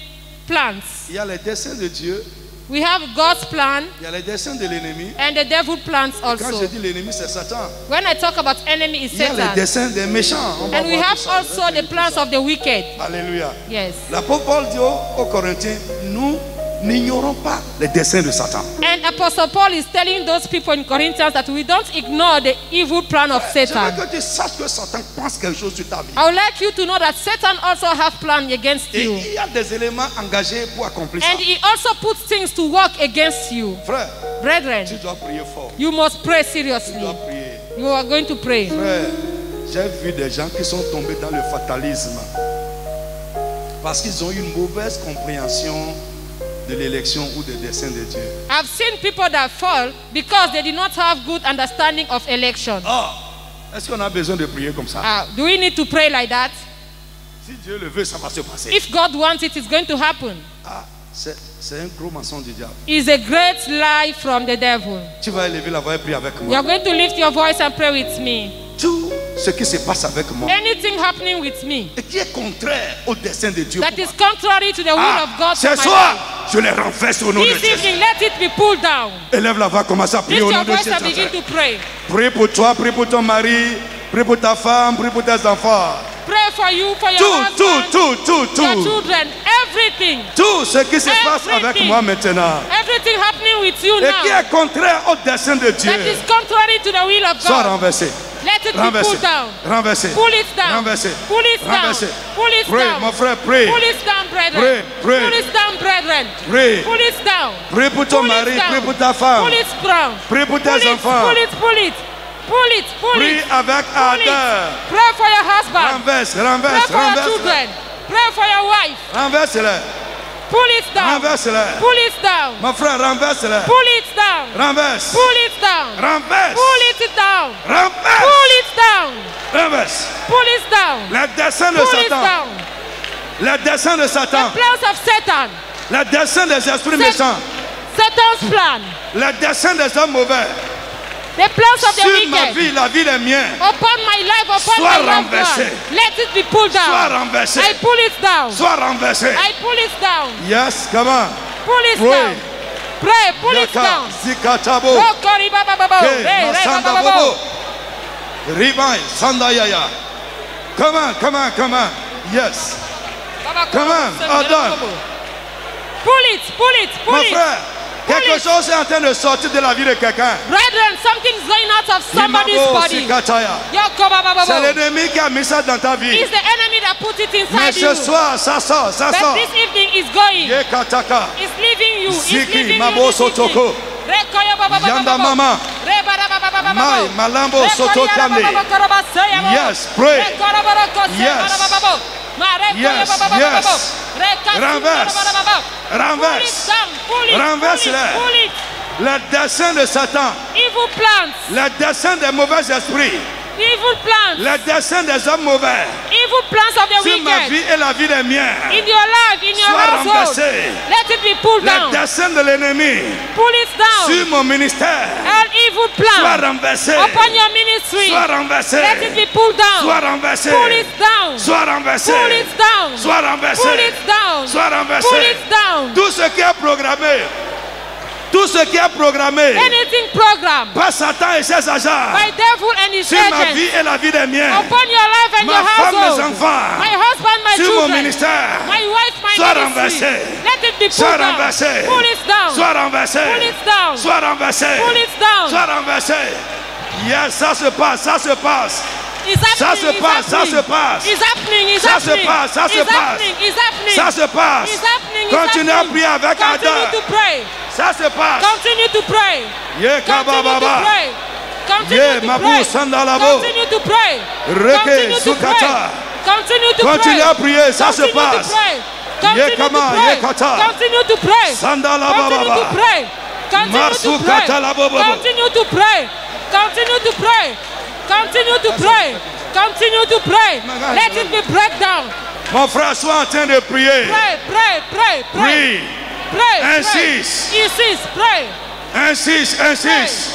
plans. Il y a les desseins de Dieu, We have God's plan il y a les desseins de l'ennemi. and the devil plans Quand je also. dis l'ennemi, c'est Satan. When I talk about enemy, it's Il y a les Satan. desseins des méchants. On va And we voir have tout ça. also the plans of the wicked. Alléluia. Yes. L'apôtre Paul dit aux Corinthiens, nous n'ignorons pas les desseins de Satan. And Apostle Paul is telling those people in Corinthians that we don't ignore the evil plan of Je veux Satan. que tu saches que Satan pense quelque chose sur ta vie. I would like you to know that Satan also have plan against Et you. il y a des éléments engagés pour accomplir ça. And he also puts things to work against you. Frère, Brethren, tu dois prier fort. you must pray Tu seriously. dois prier. You are going to pray. Frère, j'ai vu des gens qui sont tombés dans le fatalisme parce qu'ils ont eu une mauvaise compréhension de l'élection ou des desseins de Dieu. I've seen people that fall because they did not have good understanding of election. Ah, est-ce qu'on a besoin de prier comme ça? Do we need to pray like that? Si Dieu le veut, ça va se passer. If God wants it, it's going to happen. Ah, c'est un gros mensonge du diable. It's a great lie from the devil. Tu vas élever la voix et prier avec You moi. are going to lift your voice and pray with me. Tout ce qui se passe avec moi Anything happening with me et qui est contraire au dessein de Dieu. that pour is moi. contrary to the will Ah, of God ce for my soir, life, je les renverse au nom de this Jésus. evening, let it be pulled down. Élève la voix, commence à prier Lift au nom your de voice and begin Jésus. to pray. Prie pour toi, prie pour ton mari, prie pour ta femme, prie pour tes enfants. Pray for you, for your Tout, husband, your tout. children, everything. Tout ce qui se passe avec Everything. moi maintenant Everything happening with you et qui now est contraire au dessein de Dieu, that is contrary to the will of soit God. renversé. Let it be Renversé. pulled down. Renversé. Pull it down. Renversé. Pull it down. Renversé. Pull it Prie, down. mon frère, prie. Pull it down, brethren. Pray, pray. Pull it down, brethren. Prie. Pull it down. Prie pour ton Pull it mari, down. prie pour ta femme. Pull it down. Prie pour tes Pull it, enfants. pull it, pull it. Pull it, pull Prie it. avec Pull it. ardeur. Pray for your husband. Renverse, Pray renverse, for your renverse. children. Pray for your wife. Renverse-le. Pull it down. Renverse-le. Pull it down. Mon frère, renverse-le. Pull it down. Renverse. Pull it down. Renverse. Pull it down. Renverse. Pull it down. Renverse. Pull it down. Les desseins de Pull it Satan. down. Les desseins de The Satan. plans of Satan. Les desseins des esprits méchants. Satan's plan. Les desseins des hommes mauvais. The plans of the Sur ma wicked. vie, la vie des miens. Upon my life, upon Sois my loved renversé. one. Let it be pulled down. Sois renversé. I pull it down. Sois renversé. I pull it down. Yes, come on. Pull it Pray. down. Pray. Pull it Yaka, down. zikatabo. Oh, Kori Baba Baba. Ke, Hey, Hey, masanda Baba Baba. bobo. Ribai, sandayaya. Come on, come on, come on. Yes. Baba Come on, Kori, Adam. Pull it, pull it, pull Mon it. frère, quelque it. chose est en train de sortir de la vie de quelqu'un. Brethren, something is going out of somebody's Imabo, body. sikataya. Yoko Baba C'est Baba. l'ennemi qui a mis ça dans ta vie. It's the enemy that put it Mais inside ce you. soir, ça sort, ça But sort. this evening is going. Yekataka. It's leaving you. It's Ziki, leaving Mabo, you. This evening. Sotoko. Rekoya Baba Baba Yanda Baba. mama. Rebara Baba Baba Baba. Mai, Malambo, Rekoya Sotokande. Baba Baba Baba Saya Baba. Yes, pray. Rekora Baba Kose Yes. Baba Baba. Ma Rekoya Yes, Baba Baba yes. Baba. Rekasi Renverse. Baba Baba. Pull it Renverse. down. Pull it. Renverse-le. Pull it. Les desseins de Satan. Evil plans. Les desseins des mauvais esprits. Evil plans. Les desseins des hommes mauvais. Evil plans of the Sur ma wicked. vie et la vie des miens. In your life, in your Sois household. renversé. Let it be pulled Les down. desseins de l'ennemi. Pull it down. Sur mon ministère. An evil Sois plan renversé. upon your ministry. Sois renversé. Let it be pulled down. Sois renversé. Pull it down. Sois renversé. Pull it down. Sois renversé. Pull it down. Sois renversé. Pull it down. Tout ce qui est programmé. Tout ce qui est programmé Anything program par Satan et ses agents by devil and his sur ma agents vie et la vie des miens, upon your life and ma your femme, mes household. enfants, My husband, my sur mon children. ministère, My wife, my sois ministry. renversé. Let it be Sois pulled down. renversé. Pull it down. sois renversé, Pull it down. sois renversé, Pull it down. sois renversé, Yes, ça se passe, ça se passe. It's Ça happening, se it's passe, ça happening. se passe. It's happening, it's Ça se happening. passe, ça se It's passe. happening, it's happening. Ça se passe. It's happening, it's Continuez à happening. prier avec Continue ardeur. to pray. Ça se passe. Continue to pray. Yeah, Continue to kabababa. pray. Continue Yeah, to Mabu pray. Sandalabo. Continue to pray. Reke Continue to pray. Sukata. Continue to Continue pray. à prier, ça se Continue to passe. pray. Continue to Yekama, pray. Yekata. Continue to pray. Sandalababa. Continue to pray. Continue to Masu pray. Katalabobo. Continue to pray. Continue to pray. Continue to pray. Continue to pray. Let it be breakdown. Mon frère, sois en train de prier. Pray, pray, pray, pray. Prie. Pray. Insiste. Pray. Insist. Pray. Insiste, insiste.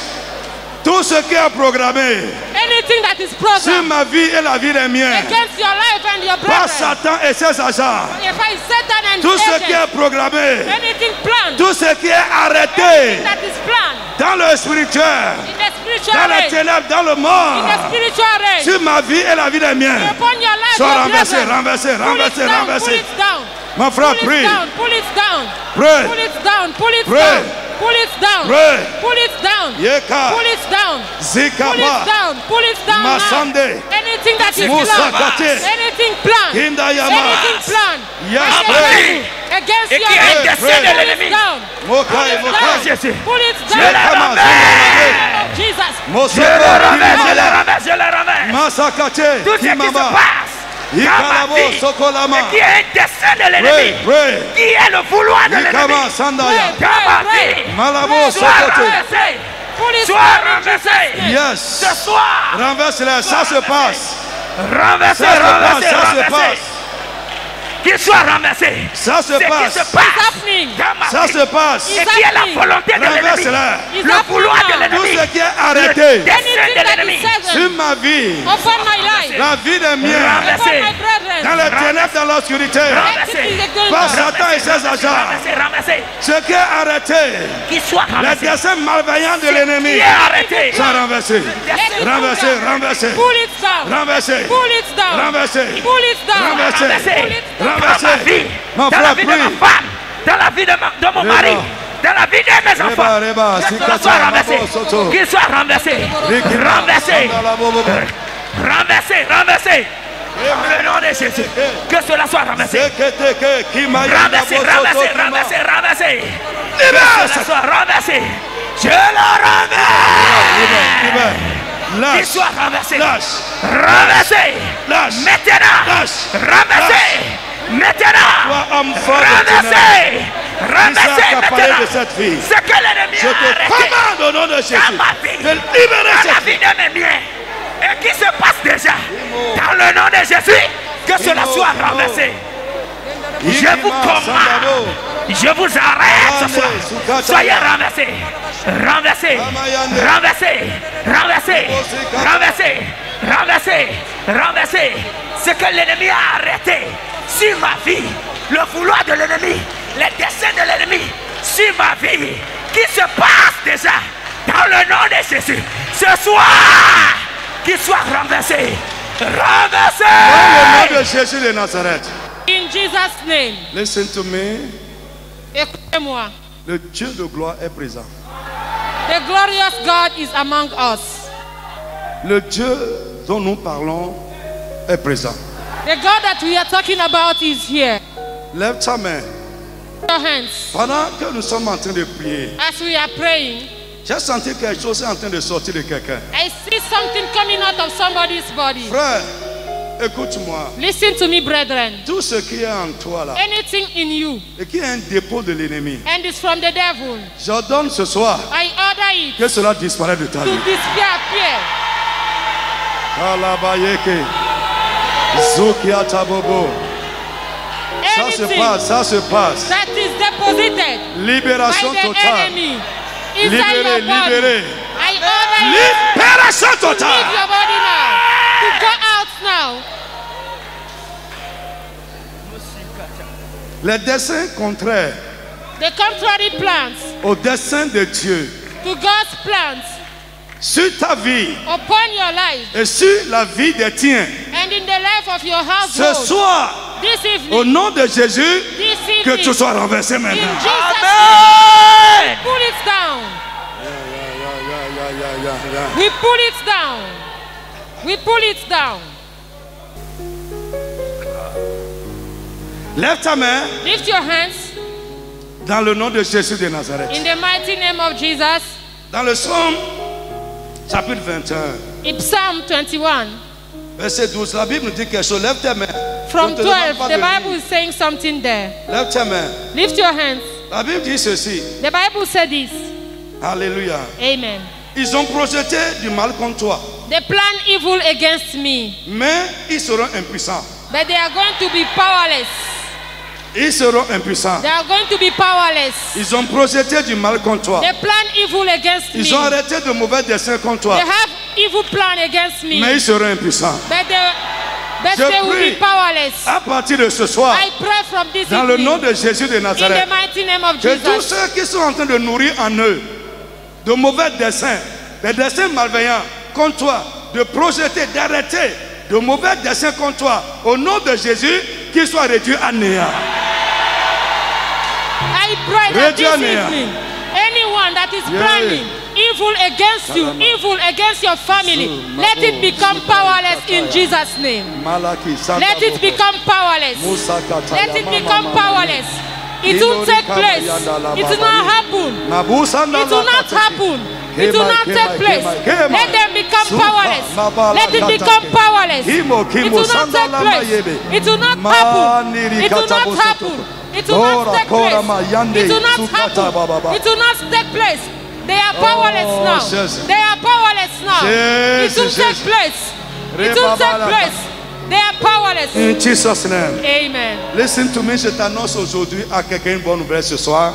Tout ce qui est programmé Anything that is sur programmed ma vie et la vie des miens against your life and your par brethren. Satan et ses agents, If I Satan and tout ce qui agents, est programmé, anything planned, tout ce qui est arrêté anything that is planned dans le spirituel, in the spiritual dans les realm, ténèbres, dans le in the monde, spiritual realm, sur ma vie et la vie des miens, upon your life, sois your renversé, brethren. renversé, Pull it renversé, down, pull renversé. it down. Mon frère, Pull prie. it down, pull it down. Pray. Pull it down, pull it Pray. down. Pull it down. Pray. Pull it down. Yeka. Pull it down. Pull it Zikaba, down. Pull it down. now. Masande. Anything that is Musa planned. Kate. Anything planned. Hindayama. Anything planned. Yes, against pray. you, against Et your qui est life. intercédé Pull de it l'ennemi. down. Mokai, Pull Mokai. it down. Pull it Je down. le Kama, remets. Jesus. Je le remets, je le remets, je le remets. Masakate, Tout ce qui se Kimama, passe dans ma Ikalabo, vie, Sokolama. et qui est un dessein de Pray, l'ennemi, pray. qui est le vouloir de Ikama, l'ennemi, Sandaya. dans ma vie, Malabo, sois Sokote. renversé, Pull it sois down in Jesus' renversé. name. Yes. Ce soir, Renverse-les, ça se passe. renversé, Ça se passe, renversé, ça se renversé. passe. Qu'il soit renversé. Ça se Ce qui passe. se It's passe happening. dans ma Ça vie, se passe. et qui est la volonté de l'ennemi, Renverse-les. It's le vouloir de happening now. Tout l'ennemi, ce qui est le arrêté dessein Anything de that l'ennemi, is said sur ma vie, upon my life, la vie des miens, renversé, upon my brethren, dans les ténèbres, dans l'obscurité, renversé, it is against par us. Satan et ses agents, renversé, renversé, ce qui est arrêté, qu'il soit les renversé, desseins malveillants de l'ennemi qui est arrêté, sont renversés. Renversé, renversé, Pull it down. renversé, Pull it down. renversé, Pull it down. renversé, renversé, dans ma renversé. vie, Mon dans la frère, vie de ma prie. femme, dans la vie de mon Reba. mari, dans la vie de mes enfants, Reba, que Sikata, cela soit renversé, Mabo, Soto. qu'il soit renversé, Rikima, renversé, Sandalabobo. renversé, renversé, dans le nom de Jésus, que cela soit renversé, Seketeke, Kimaya, renversé, Mabo, renversé, Soto, Kima. renversé, renversé, que Libère. cela soit renversé, je le remets, qu'il Lâche, soit renversé, lâche, renversé, lâche, maintenant, lâche. renversé, maintenant, Toi, homme fort de renversé, qui renversé s'est accaparé maintenant, de cette fille. ce que l'ennemi Je a te arrêté commande au nom de Jésus dans ma vie, de libérer dans la cette vie de mes miens, et qui se passe déjà, dans le nom de Jésus, que cela soit renversé. Je vous commande, je vous arrête ce soir. Soyez renversés, renversés, renversés, renversés, renversés, renversés, renversés. Ce que l'ennemi a arrêté sur ma vie, le vouloir de l'ennemi, les desseins de l'ennemi sur ma vie, qui se passe déjà dans le nom de Jésus. Ce soir, qu'il soit renversé, renversé. Dans le nom de Jésus de Nazareth. In Jesus' name. Listen to me. Écoutez-moi. Le Dieu de gloire est présent. The glorious God is among us. Le Dieu dont nous parlons est présent. The God that we are talking about is here. Lève ta main. Your hands. Pendant que nous sommes en train de prier, As we are praying, j'ai senti quelque chose est en train de sortir de quelqu'un. I see something coming out of somebody's body. Frère, écoute-moi. Listen to me, brethren. Tout ce qui est en toi là, Anything in you et qui est un dépôt de l'ennemi, and is from the devil, j'ordonne ce soir I order it que cela disparaisse de ta to vie. disappear. Kalabayeke. Zukiata Bobo. Ça se Anything passe, ça se passe. that is deposited Libération by the totale. enemy inside Libéré, your body, libéré. I order it Libération to leave totale. your body now, to go out now. Les desseins contraires The contrary plans au dessein de Dieu to God's plans sur ta vie upon your life et sur la vie des tiens. and in the life of your Ce household soir, this au evening, nom de Jésus, this que evening, tu sois renversé in maintenant. Jesus' Amen. name, pull it down. We pull it down. We pull it down. Lève ta main Lift your hands dans le nom de Jésus de Nazareth. in the mighty name of Jesus. Dans le psaume chapitre 21, In Psalm 21, verset 12, la Bible nous dit quelque chose. Lève tes mains. from On te demande 12, pas the de Bible lire. is saying something there. Lève tes mains. Lift your hands. La Bible dit ceci. The Bible said this. Alléluia. Amen. Ils ont projeté du mal contre toi, They plan evil against me, mais ils seront impuissants. but they are going to be powerless. Ils seront impuissants. They are going to be powerless. Ils ont projeté du mal contre toi. They plan evil against me. Ils ont arrêté de mauvais desseins contre toi, They have evil plan against me, mais ils seront impuissants. but Je they will prie. be powerless. À partir de ce soir, I pray from this dans le nom evening, de Jésus de in the Nazareth, mighty name of que tous Jesus, ceux qui sont en train de nourrir en eux de mauvais desseins, des desseins malveillants contre toi, de projeter, d'arrêter de mauvais desseins contre toi, au nom de Jésus, qu'ils soient réduits à néant. I pray that this Regina. evening, anyone that is planning evil against you, evil against your family, let it become powerless in Jesus' name. Let it become powerless. Let it become powerless. It will take place. It will not happen. It will not happen. It will not take place. Let them become powerless. Let it become powerless. It will not take place. It will not happen. It will not happen. It will not take place. It will not happen. It will not take place. They are powerless now. They are powerless now. It will take place. It will take place. They are powerless. In Jesus' name. Amen. Listen to me, je t'annonce aujourd'hui à quelqu'un une bonne nouvelle ce soir.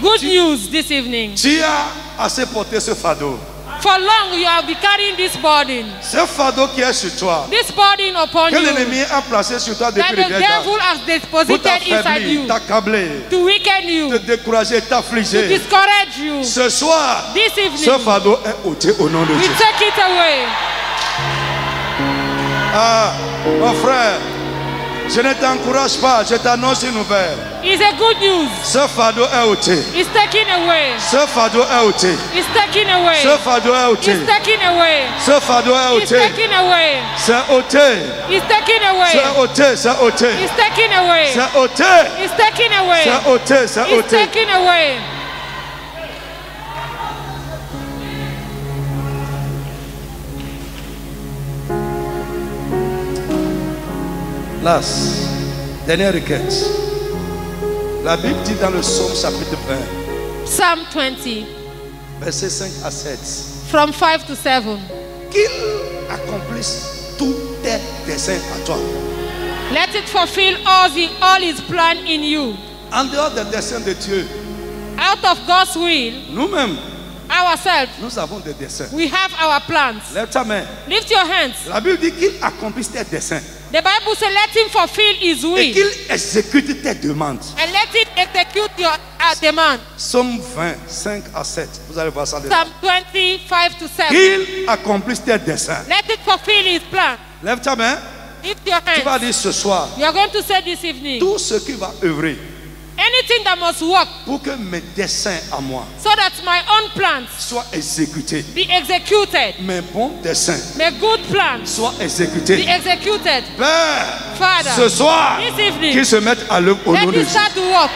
Good news this evening. Tu as assez porté ce fardeau. For long you have been carrying this burden. Ce fardeau qui est sur toi, This burden upon que you l'ennemi a placé sur toi that depuis the le début, devil has pour deposited inside t'affaiblir, you t'accabler, to weaken you, te décourager, to t'affliger. discourage you. Ce soir, This ce evening fardeau est ôté au nom de we Jésus. take it away. Ah, mon frère, je ne t'encourage pas, je t'annonce une nouvelle. It's a good news. Ce fardeau est ôté. It's taken away. Ce fardeau est ôté. It's taken away. Ce fardeau est ôté. It's taken away. Ce fardeau est It's ôté. taken away. C'est ôté. It's taken away. C'est ôté. C'est ôté. It's taken away. C'est ôté. It's taken away. C'est ôté. C'est It's ôté. taken away. Last, dernière requête. La Bible dit dans le Psaume chapitre 20, Psalm 20, versets 5 à 7, from 5 to 7. qu'il accomplisse tous tes desseins à toi. Let it fulfill all his plan in you. En dehors des desseins de Dieu, Out of God's will, nous-mêmes, ourselves, nous avons des desseins. we have our plans. Lève ta main. Lift your hands. La Bible dit qu'il accomplisse tes desseins The Bible says, let him fulfill his et will qu'il exécute tes demandes. and let him execute your demand. Psaume 20, 5 à 7. Vous allez voir ça. Psalm 25 to 7. Qu'il accomplisse tes desseins. Let it fulfill his plan. Lève ta main. Lift your Tu vas hands. dire ce soir, You are going to say this evening, tout ce qui va œuvrer anything that must work pour que mes desseins à moi so that my own plans soient exécutés. be executed, Mes bons desseins my good plans soient be exécutés. executed. Père, Father, ce soir, this evening, qu'ils se mettent à l'œuvre au nom let de it Jésus. start to work.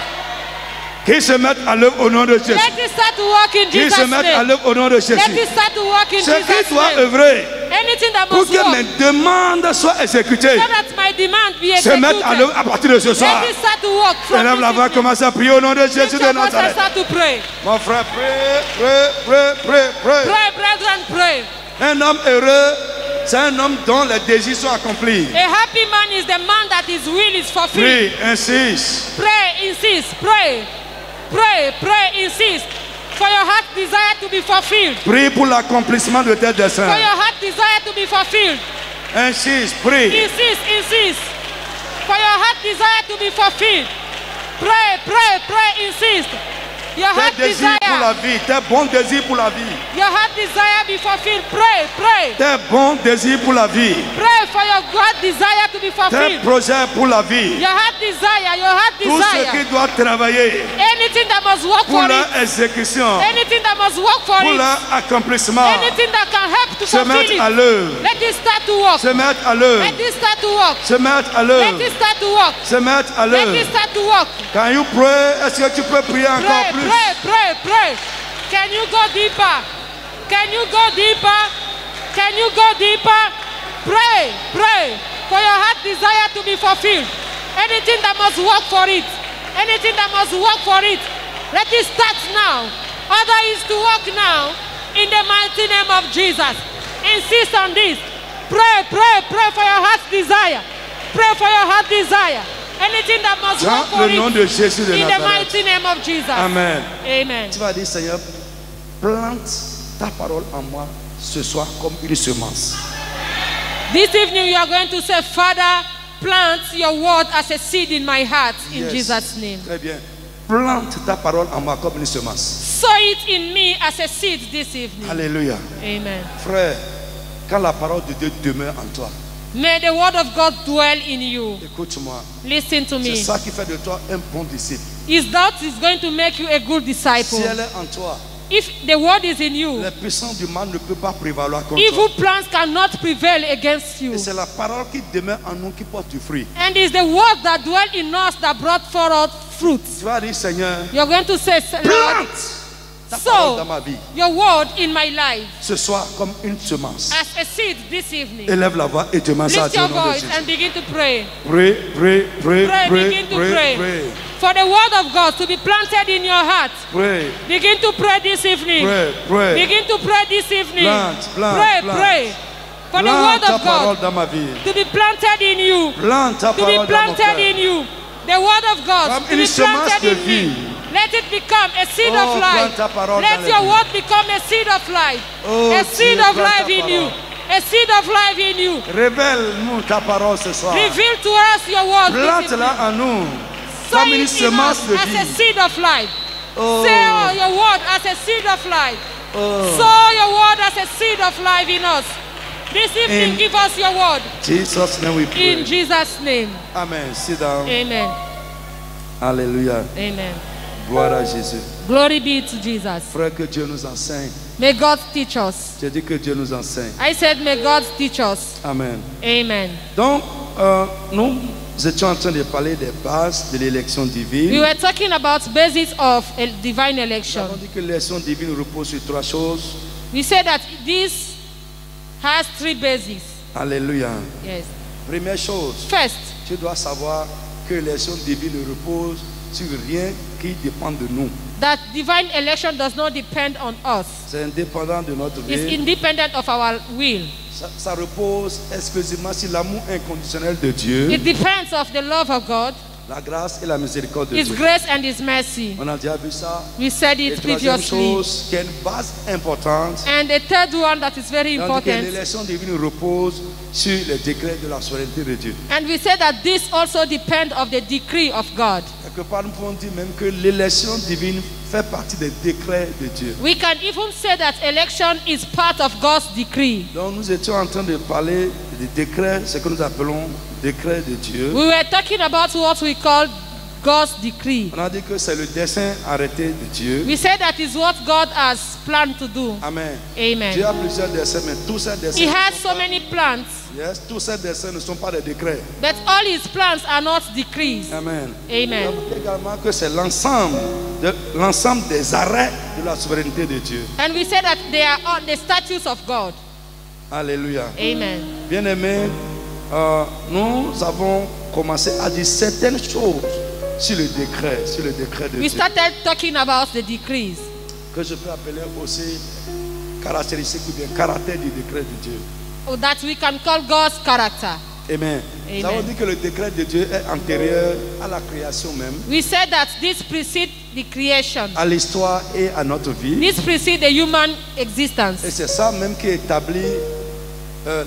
Qu'ils se mettent à l'œuvre au nom de Jésus. Let it start to work in Qu'ils se Jesus' mettent à name. l'œuvre au nom de Let Jésus. it start to work in Ce qui Jesus' doit name. œuvrer Anything that pour must que work mes demandes soient exécutées so that my demand be se mettent à executed. l'œuvre à partir de ce soir. Let it start to work from Élève la voix, this evening. commence à prier au nom de Lift Jésus de your voice and Nazareth. start to pray. Mon frère, prie. Pray, brethren, pray. Un homme heureux, c'est un homme dont les désirs sont accomplis. A happy man is the man that his will is fulfilled. Prie, insiste. Pray, insist, pray. Pray, pray, insist. For your heart desire to be fulfilled. Prie pour l'accomplissement de tes For desseins. your heart desire to be fulfilled. Insiste, prie. Insist, insist. For your heart desire to be fulfilled. Pray, pray, pray, insist. Your heart Tes désirs pour la desire. vie, tes bons désirs pour la vie. Your heart desire be fulfilled. Pray, pray. Tes bons désirs pour la vie. Pray for your heart desire to be Tes fulfilled. projets pour la vie. Your heart desire, your heart Tout ce desire. qui doit travailler Anything that must work pour for leur it. exécution, Anything that must work for pour it. leur accomplissement, Anything that can help to se fulfill mettre à it. l'œuvre, Let it start to work. se mettre à l'œuvre, Let it start to work. se mettre à Let l'œuvre, it start to work. se mettre à Let l'œuvre. it start to work. Can you pray? Est-ce que tu peux prier encore Pray, plus? pray, pray, pray. Can you go deeper? Can you go deeper? Can you go deeper? Pray, pray for your heart desire to be fulfilled. Anything that must work for it. Anything that must work for it. Let it start now. Order is to work now in the mighty name of Jesus. Insist on this. Pray, pray, pray for your heart's desire. Pray for your heart desire. Anything that must Dans work for le nom it. de Jésus de In the Nazareth. mighty name of Jesus. Amen. Amen. Tu vas dire, Seigneur, plante ta parole en moi ce soir comme une semence. This evening you are going to say, Father, plant your word as a seed in my heart in Yes. Jesus' name. Très bien. Plante ta parole en moi comme une semence. Sow it in me as a seed this evening. Alléluia. Amen. Frère, quand la parole de Dieu demeure en toi, May the word of God dwell in you. écoute-moi, Listen to c'est me. ça qui fait de toi un bon disciple. Is that is going to make you a good Si disciple. elle est en toi, If the word is in you, les puissants du mal ne peuvent pas prévaloir contre evil toi. plans cannot prevail against you. Et c'est la parole qui demeure en nous qui porte du fruit. And it's the word that dwell in us that brought forth fruit. Tu vas dire, Seigneur, You're going to say, Lord, plante ta parole dans sow ma vie your word in my life ce soir comme une semence. as a seed this evening. Élève la voix et demande ça à Lift Dieu au your nom de voice Jésus. and begin to pray. Pray, pray, pray, Pray, pray, begin to pray, pray. pray, For the word of God to be planted in your heart. pray, Begin to pray this evening. pray, pray. Begin to pray this evening. Plant, plant, Pray, plant. pray. For the Plante word ta of parole God dans ma vie. to be planted in you. Plante ta To be parole dans mon planted cœur. in you. The word of God Comme to une be semence planted de in vie. me. Let it become a seed Oh, of life. plante ta parole Let dans la your vie. word become a seed of life. Oh, A Dieu, seed of plante life ta in you. parole. A seed of life in you. Révèle-nous ta parole ce soir. Reveal to us your word. this evening. Plante-la en nous. Sow Comme une it in semence us de as a vie. seed of life. Oh, Sow your word as a seed of life. oh. Sow your word as a seed of life in us. This evening, In give us your word. Jesus' name we pray. In Jesus' name. Amen. Sit down. Amen. Alléluia. Amen. Gloire à Jésus. Glory be to Jesus. Frère, que Dieu nous enseigne. May God teach us. J'ai dit que Dieu nous enseigne. I said, may God teach us. Amen. Amen. Donc, nous étions en train de parler des bases de l'élection We divine. were talking about basis of a divine Nous election. avons dit que l'élection divine repose sur trois choses. We said that this has three bases. Alléluia. Yes. Première chose, First, tu dois savoir que l'élection divine repose sur rien qui dépend de nous. that divine election does not depend on us. C'est indépendant de notre It's vie. independent of our will. Ça repose exclusivement sur l'amour inconditionnel de Dieu, It depends of the love of God, la grâce et la miséricorde de His Dieu. grace and His mercy. On a déjà vu ça. We said Et it troisième previously. chose, qui est une base importante, And the third one that is very tandis que important. l'élection divine repose sur les décrets de la souveraineté de Dieu. And we said that this also depends of the decree of God. Quelque part, nous pouvons dire même que l'élection divine fait partie des décrets de Dieu. We can even say that election is part of God's decree. Donc nous étions en train de parler des décrets, ce que nous appelons décrets de Dieu. We were talking about what we call God's decree. On a dit que c'est le dessein arrêté de Dieu. We said that is what God has planned to do. Amen. Dieu Amen. a plusieurs desseins, mais tous ces desseins, He has so many plans, yes, tous ces desseins ne sont pas des décrets. but all His plans are not decrees. Amen. Amen. On dit également que c'est l'ensemble des arrêts de la souveraineté de Dieu. And we said that they are all the statutes of God. Alléluia. Amen. Bien-aimés, nous avons commencé à dire certaines choses sur le décret de We Dieu, started talking about the decrees que je peux appeler aussi caractéristiques ou bien caractère du décret de Dieu. that we can call God's character. Amen. Amen. Nous avons dit que le décret de Dieu est antérieur à la création même, We said that this precedes the creation. à l'histoire et à notre vie. This precedes the human Et existence. c'est ça même qui établit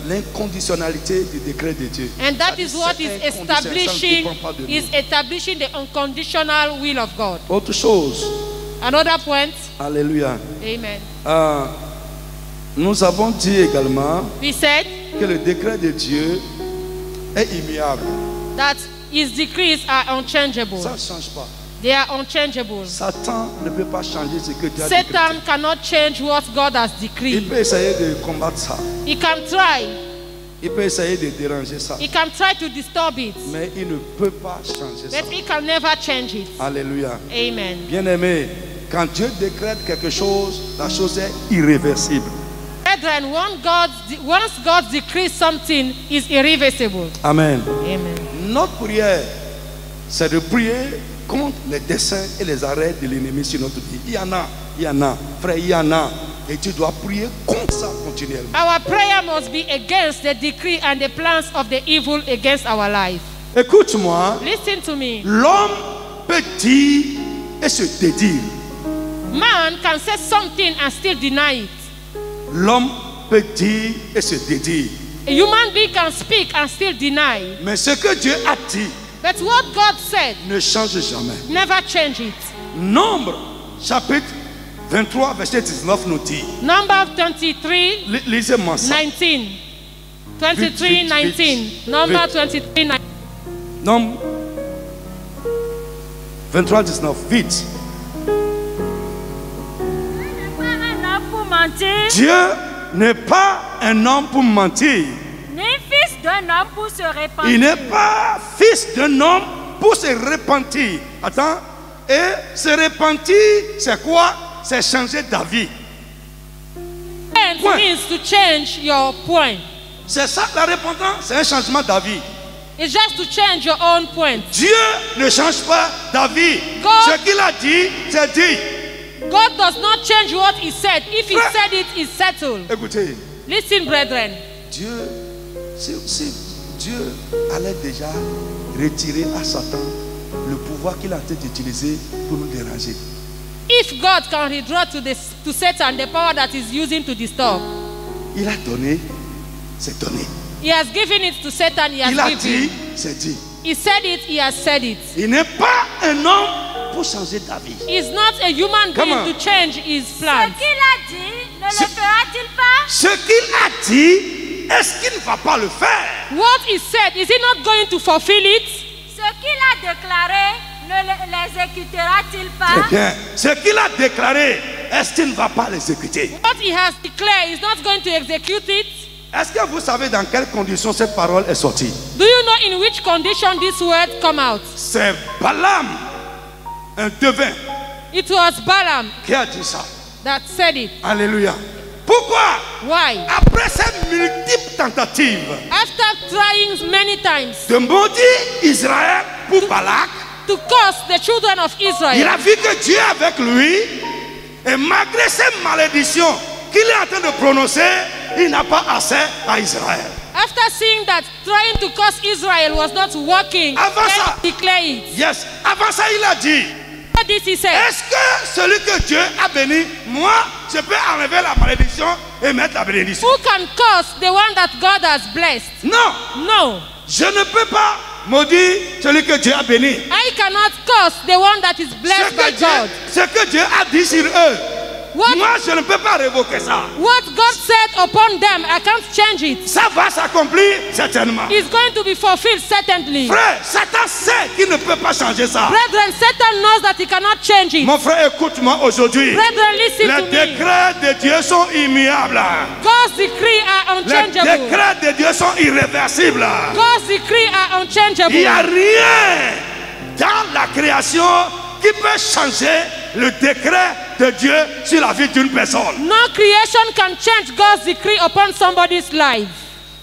l'inconditionnalité du décret de Dieu. And that C'est-à-dire is what c'est is inconditionnel, ça ne establishing dépend pas de nous. the unconditional will of God. Autre chose, Another point. alléluia. Amen. Nous avons dit également We said que le décret de Dieu est immuable. that His decrees are unchangeable. Ça ne change pas. They are unchangeable. Satan ne peut pas changer ce que Dieu a décrété. Satan cannot change what God has Il decreed. peut essayer de combattre ça. He can try. Il peut essayer de déranger ça. He can try to disturb it. Mais il ne peut pas changer ça. But he can never change it. Alléluia. Amen. Bien-aimé, quand Dieu décrète quelque chose, la chose est irréversible. Brethren, once God decrees something, is irreversible. Amen. Amen. Notre prière, c'est de prier contre les desseins et les arrêts de l'ennemi sur notre vie. Il y en a, frère, il y en a. Et tu dois prier contre ça continuellement. Our prayer must be against the decree and the plans of the evil against our life. Écoute-moi, Listen to me. l'homme peut dire et se dédire. Man can say something and still deny it. L'homme peut dire et se dédire. A human being can speak and still deny. Mais ce que Dieu a dit But what God said, ne change jamais. never change it. Nombre, chapitre 23, verset 19 nous dit. Number 23, Lisez-moi ça. 19. 23, Vite, vite, 19. vite. Number Vite. 23, 19. Nombre 23, 19. Vite. Dieu n'est pas un homme pour mentir. Ni fils d'un homme pour se répandre. Il n'est pas fils d'un homme pour se repentir. Attends. Et se repentir, c'est quoi? C'est changer d'avis. Repent Point. means to change your point. C'est ça la repentance, c'est un changement d'avis. It's just to change your own point. Dieu ne change pas d'avis. God- Ce qu'il a dit, c'est dit. God does not change what he said. If he Frère. said it, it's settled. Écoutez, Listen, brethren. Dieu, si Dieu allait déjà retirer à Satan le pouvoir qu'il a en train d'utiliser pour nous déranger. If God can withdraw to Satan the power that he's using to disturb, Il a donné, c'est donné. he has given it to Satan, he has Il a given. dit, c'est dit. He said it, he has said it. Il n'est pas un homme pour changer d'avis. He's not a human Come on. being to change his Ce plans. qu'il a dit, ne le fera-t-il pas? Ce qu'il a dit, est-ce qu'il ne va pas le faire? What he said, is he not going to fulfill it? Ce qu'il a déclaré, ne l'exécutera-t-il Très pas? bien. Ce qu'il a déclaré, est-ce qu'il ne va pas l'exécuter? What he has declared, he's not going to execute it. Est-ce que vous savez dans quelles conditions cette parole est sortie? Do you know in which condition this word come out? C'est Balaam, un devin, It was Balaam qui a dit ça. that said it. Alléluia. Pourquoi? Why? Après ces multiples tentatives After trying many times de maudire Israël pour Balak, to curse the children of il Israel, a vu que Dieu est avec lui. Et malgré ces malédictions qu'il est en train de prononcer, il n'a pas accès à Israël. after seeing that trying to curse Israel was not working, Avant then ça. he declared it. Yes. Avant ça, il a dit, What did he say? est-ce que celui que Dieu a béni, moi, je peux enlever la malédiction et mettre la bénédiction? Who can curse the one that God has blessed? Non, No. je ne peux pas maudire celui que Dieu a béni. I cannot curse the one that is blessed by God. Ce que Dieu a dit sur eux, What, moi, je ne peux pas révoquer ça. what God said upon them, I can't change it. Ça va s'accomplir certainement. It's going to be fulfilled certainly. Frère, Satan sait qu'il ne peut pas changer ça. Brethren, Satan knows that he cannot change it. Mon frère, écoute-moi aujourd'hui. Brethren, listen Les to me. décrets de Dieu sont immuables. God's decree are Les unchangeable. décrets de Dieu sont irréversibles. God's decree are unchangeable. Il n'y a rien dans la création qui peut changer le décret de Dieu sur la vie d'une personne. No creation can change God's decree upon somebody's life.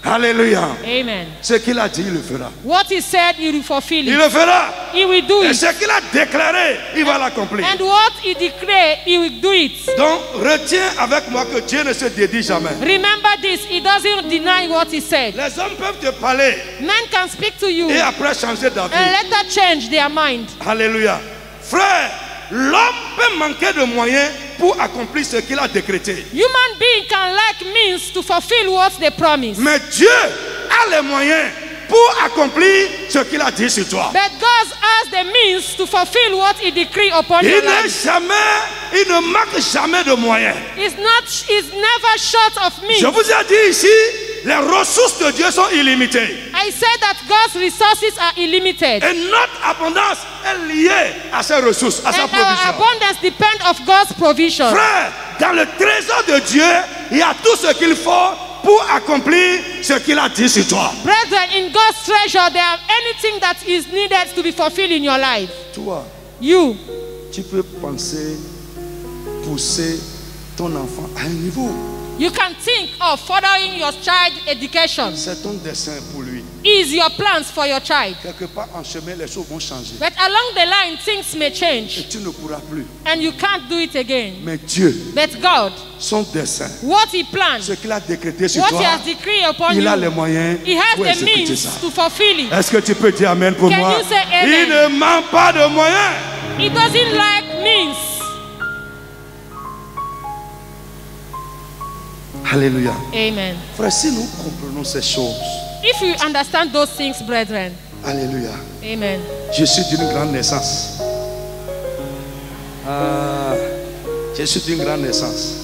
Alléluia. Amen. Ce qu'il a dit, il le fera. What he said, he will fulfill Il it. le fera. He will do Et it. ce qu'il a déclaré, il va l'accomplir. And what he declared, he will do it. Donc, retiens avec moi que Dieu ne se dédie jamais. Remember this, he doesn't deny what he said. Les hommes peuvent te parler Men can speak to you et and après changer d'avis. later change their mind. Alléluia. Frère, l'homme peut manquer de moyens pour accomplir ce qu'il a décrété. Human being can lack means to fulfill what they promise. Mais Dieu a les moyens pour accomplir ce qu'il a dit sur toi. But God has the means to fulfill what he decreed upon your life. Il ne manque jamais de moyens. It's never short of Je means. vous ai dit ici, les ressources de Dieu sont illimitées. I said that God's resources are illimited. Et notre abondance est liée à ses ressources, à sa And our provision. abundance depends of God's provision. Frère, dans le trésor de Dieu, il y a tout ce qu'il faut pour accomplir ce qu'il a dit sur toi. Brethren, in God's treasure, there are anything that is needed to be fulfilled in your life. Toi, You, tu peux penser, pousser ton enfant à un niveau. you can think of furthering your child education. C'est ton dessein pour lui. Is your plans for your child. Quelque part en chemin, les choses vont changer. But along the line, things may Et change. tu ne pourras plus. And you can't do it again. Mais Dieu, But God, son dessein, what He planned, ce qu'il a décrété sur what He toi, has decreed upon il a les you, moyens He has pour the exécuter means ça. to fulfill it. Est-ce que tu peux dire Amen pour Can moi? you say amen? Il ne manque pas de moyens. He doesn't like means. Alléluia. Amen. Frère, si nous comprenons ces choses, If you understand those things, brethren, Alléluia. amen. Je suis d'une grande naissance. Je suis d'une grande naissance.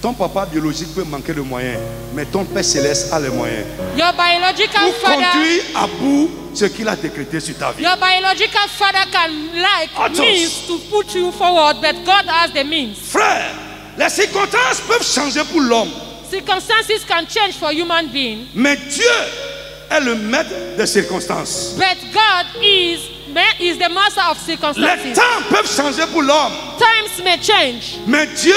Ton papa biologique peut manquer de moyens, mais ton Père céleste a les moyens Your biological pour father, conduire à bout ce qu'il a décrété sur ta vie. your biological father can like Others. means to put you forward, but God has the means. Frère, les circonstances peuvent changer pour l'homme, Circumstances can change for human being, mais Dieu est le maître des circonstances. but God is the master of Les circumstances. temps peuvent changer pour l'homme, Times may change, mais Dieu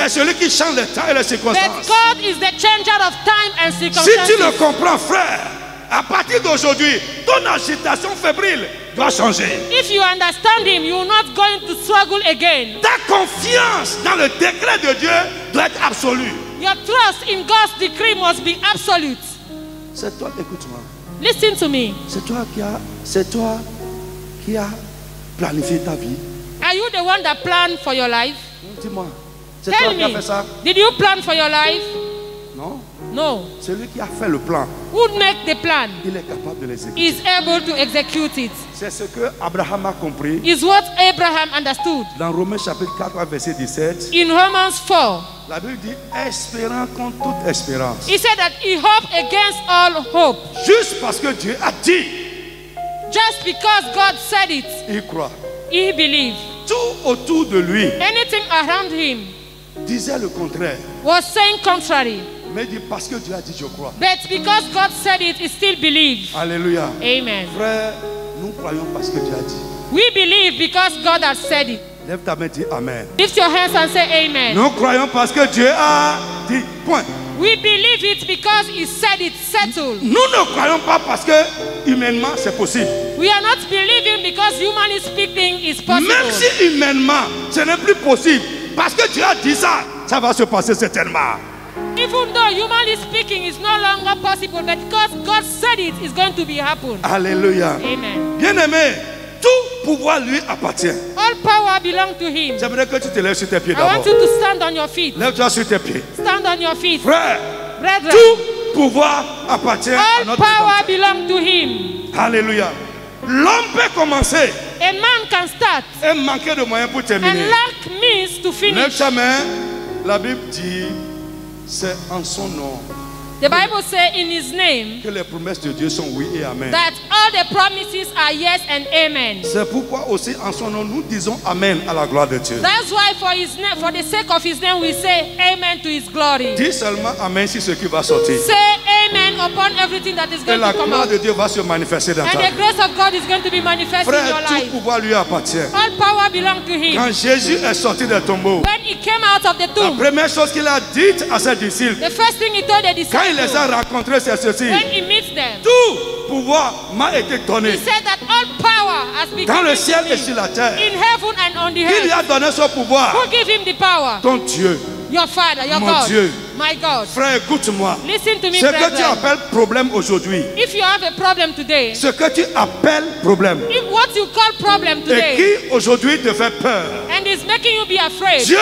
est celui qui change les temps et les but circonstances. God is the changer of time and Si tu le circumstances. comprends, frère, à partir d'aujourd'hui, ton agitation fébrile doit changer. If you understand Him, you're not going to struggle again. Ta confiance dans le décret de Dieu doit être absolue. Your trust in God's decree must be absolute. C'est toi, écoute-moi, Listen to me. c'est toi qui a planifié ta vie. Are you the one that planned for your life? Dis-moi, c'est toi Tell qui as me. fait ça? Did you plan for your life? Non, No. celui qui a fait le plan, Who make the plan il est capable de l'exécuter. is able to execute it. C'est ce que Abraham a compris Is what Abraham understood. dans Romains chapitre 4 verset 17. In Romans 4, La Bible dit espérant contre toute espérance. he said that he hoped against all hope. Juste parce que Dieu a dit, Just because God said it, il croit. he believed. Tout autour de lui Anything around him disait le contraire. was saying contrary. Mais il dit parce que Dieu a dit, je crois. But because God said it, he still believed. Alléluia. Amen. Frère, nous croyons parce que Dieu a dit. We believe because God has said it. Lève ta main et dis Amen. Lift your hands and say amen. Nous croyons parce que Dieu a dit. Point. We believe it because he said it settled. Nous ne croyons pas parce que humainement c'est possible. We are not believing because humanly speaking is possible. Même si humainement ce n'est plus possible, parce que Dieu a dit ça, ça va se passer certainement. Even though humanly speaking is no longer possible, but because God said it, it's going to be happen. Alléluia. Amen. Bien-aimé, tout pouvoir lui appartient. All power belongs to him. J'aimerais que tu te lèves sur tes pieds I want d'abord. you to stand on your feet. Lève-toi sur tes pieds. Stand on your feet. Frère, Brethren, tout pouvoir appartient à all notre power Rédempteur. belongs to him. Alléluia. L'homme peut commencer A man can start et manquer de moyens pour and terminer. lack means to Lève finish. ta main. La Bible dit, c'est en son nom The Bible says in his name que les promesses de Dieu sont oui et amen. that all the promises are yes and amen. C'est pourquoi aussi en son nom nous disons amen à la gloire de Dieu. That's why for his name, for the sake of his name, we say amen to his glory. Dis seulement amen sur ce qui va sortir. Say amen upon everything that is Et going la to come gloire out. de Dieu va se manifester dans And ta the vie. grace of God is going to be manifest in your Frère, tout life. pouvoir lui appartient. All power belongs to him. Quand Jésus est sorti des tombeaux, When he came out of the la tomb, première chose qu'il a dite à ses disciples, the first thing he told the quand il les a disciples, rencontrés, c'est ceci. when he meets them, Tout pouvoir m'a été donné he said that all power has been dans le given ciel to et sur him la terre. in heaven and on the Qui lui earth. a donné ce pouvoir? Who gave him the power? Ton Dieu. Your Father, your Mon God, Dieu. my God. Frère, écoute-moi. Listen to me, Ce que tu brethren. appelles problème aujourd'hui, If you have a problem today, ce que tu appelles problème, if what you call problem et today, qui aujourd'hui te fait peur, and is making you be afraid, Dieu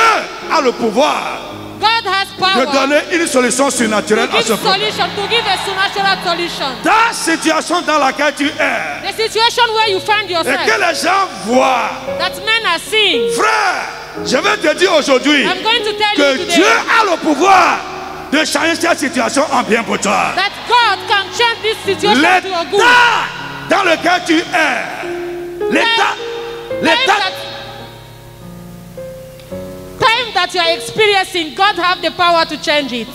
a le pouvoir God has de power donner une solution surnaturelle to à give ce problème. solution, to give a supernatural solution. Ta situation dans laquelle tu es, The situation where you find et yourself, que les gens voient, that men are seeing, frère, je vais te dire aujourd'hui I'm going to tell que you Dieu today a le pouvoir de changer cette situation en bien pour toi. That God can change this situation to your good. L'état dans lequel tu es, Time that you are experiencing, God have the power to change it.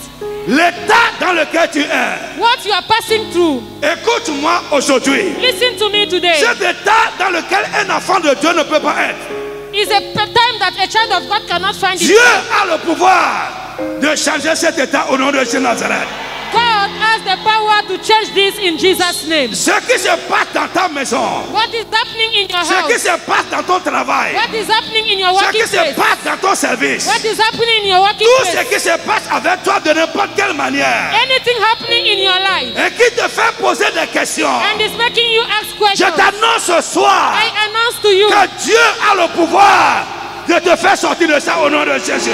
l'état dans lequel tu es. What you are passing through, Écoute-moi aujourd'hui. listen to me today. Cet état dans lequel un enfant de Dieu ne peut pas être. Is a time that a child of God cannot find Dieu it. a le pouvoir de changer cet état au nom de Jésus Nazareth. God has the power to change this in Jesus' name. Ce qui se passe dans ta maison, What is happening in your ce qui house? se passe dans ton travail, What is happening in your ce working qui se place? passe dans ton service, What is happening in your working tout ce place? qui se passe avec toi de n'importe quelle manière Anything happening in your life et qui te fait poser des questions, and is making you ask je questions. t'annonce ce soir I announce to you que Dieu a le pouvoir de te faire sortir de ça au nom de Jésus.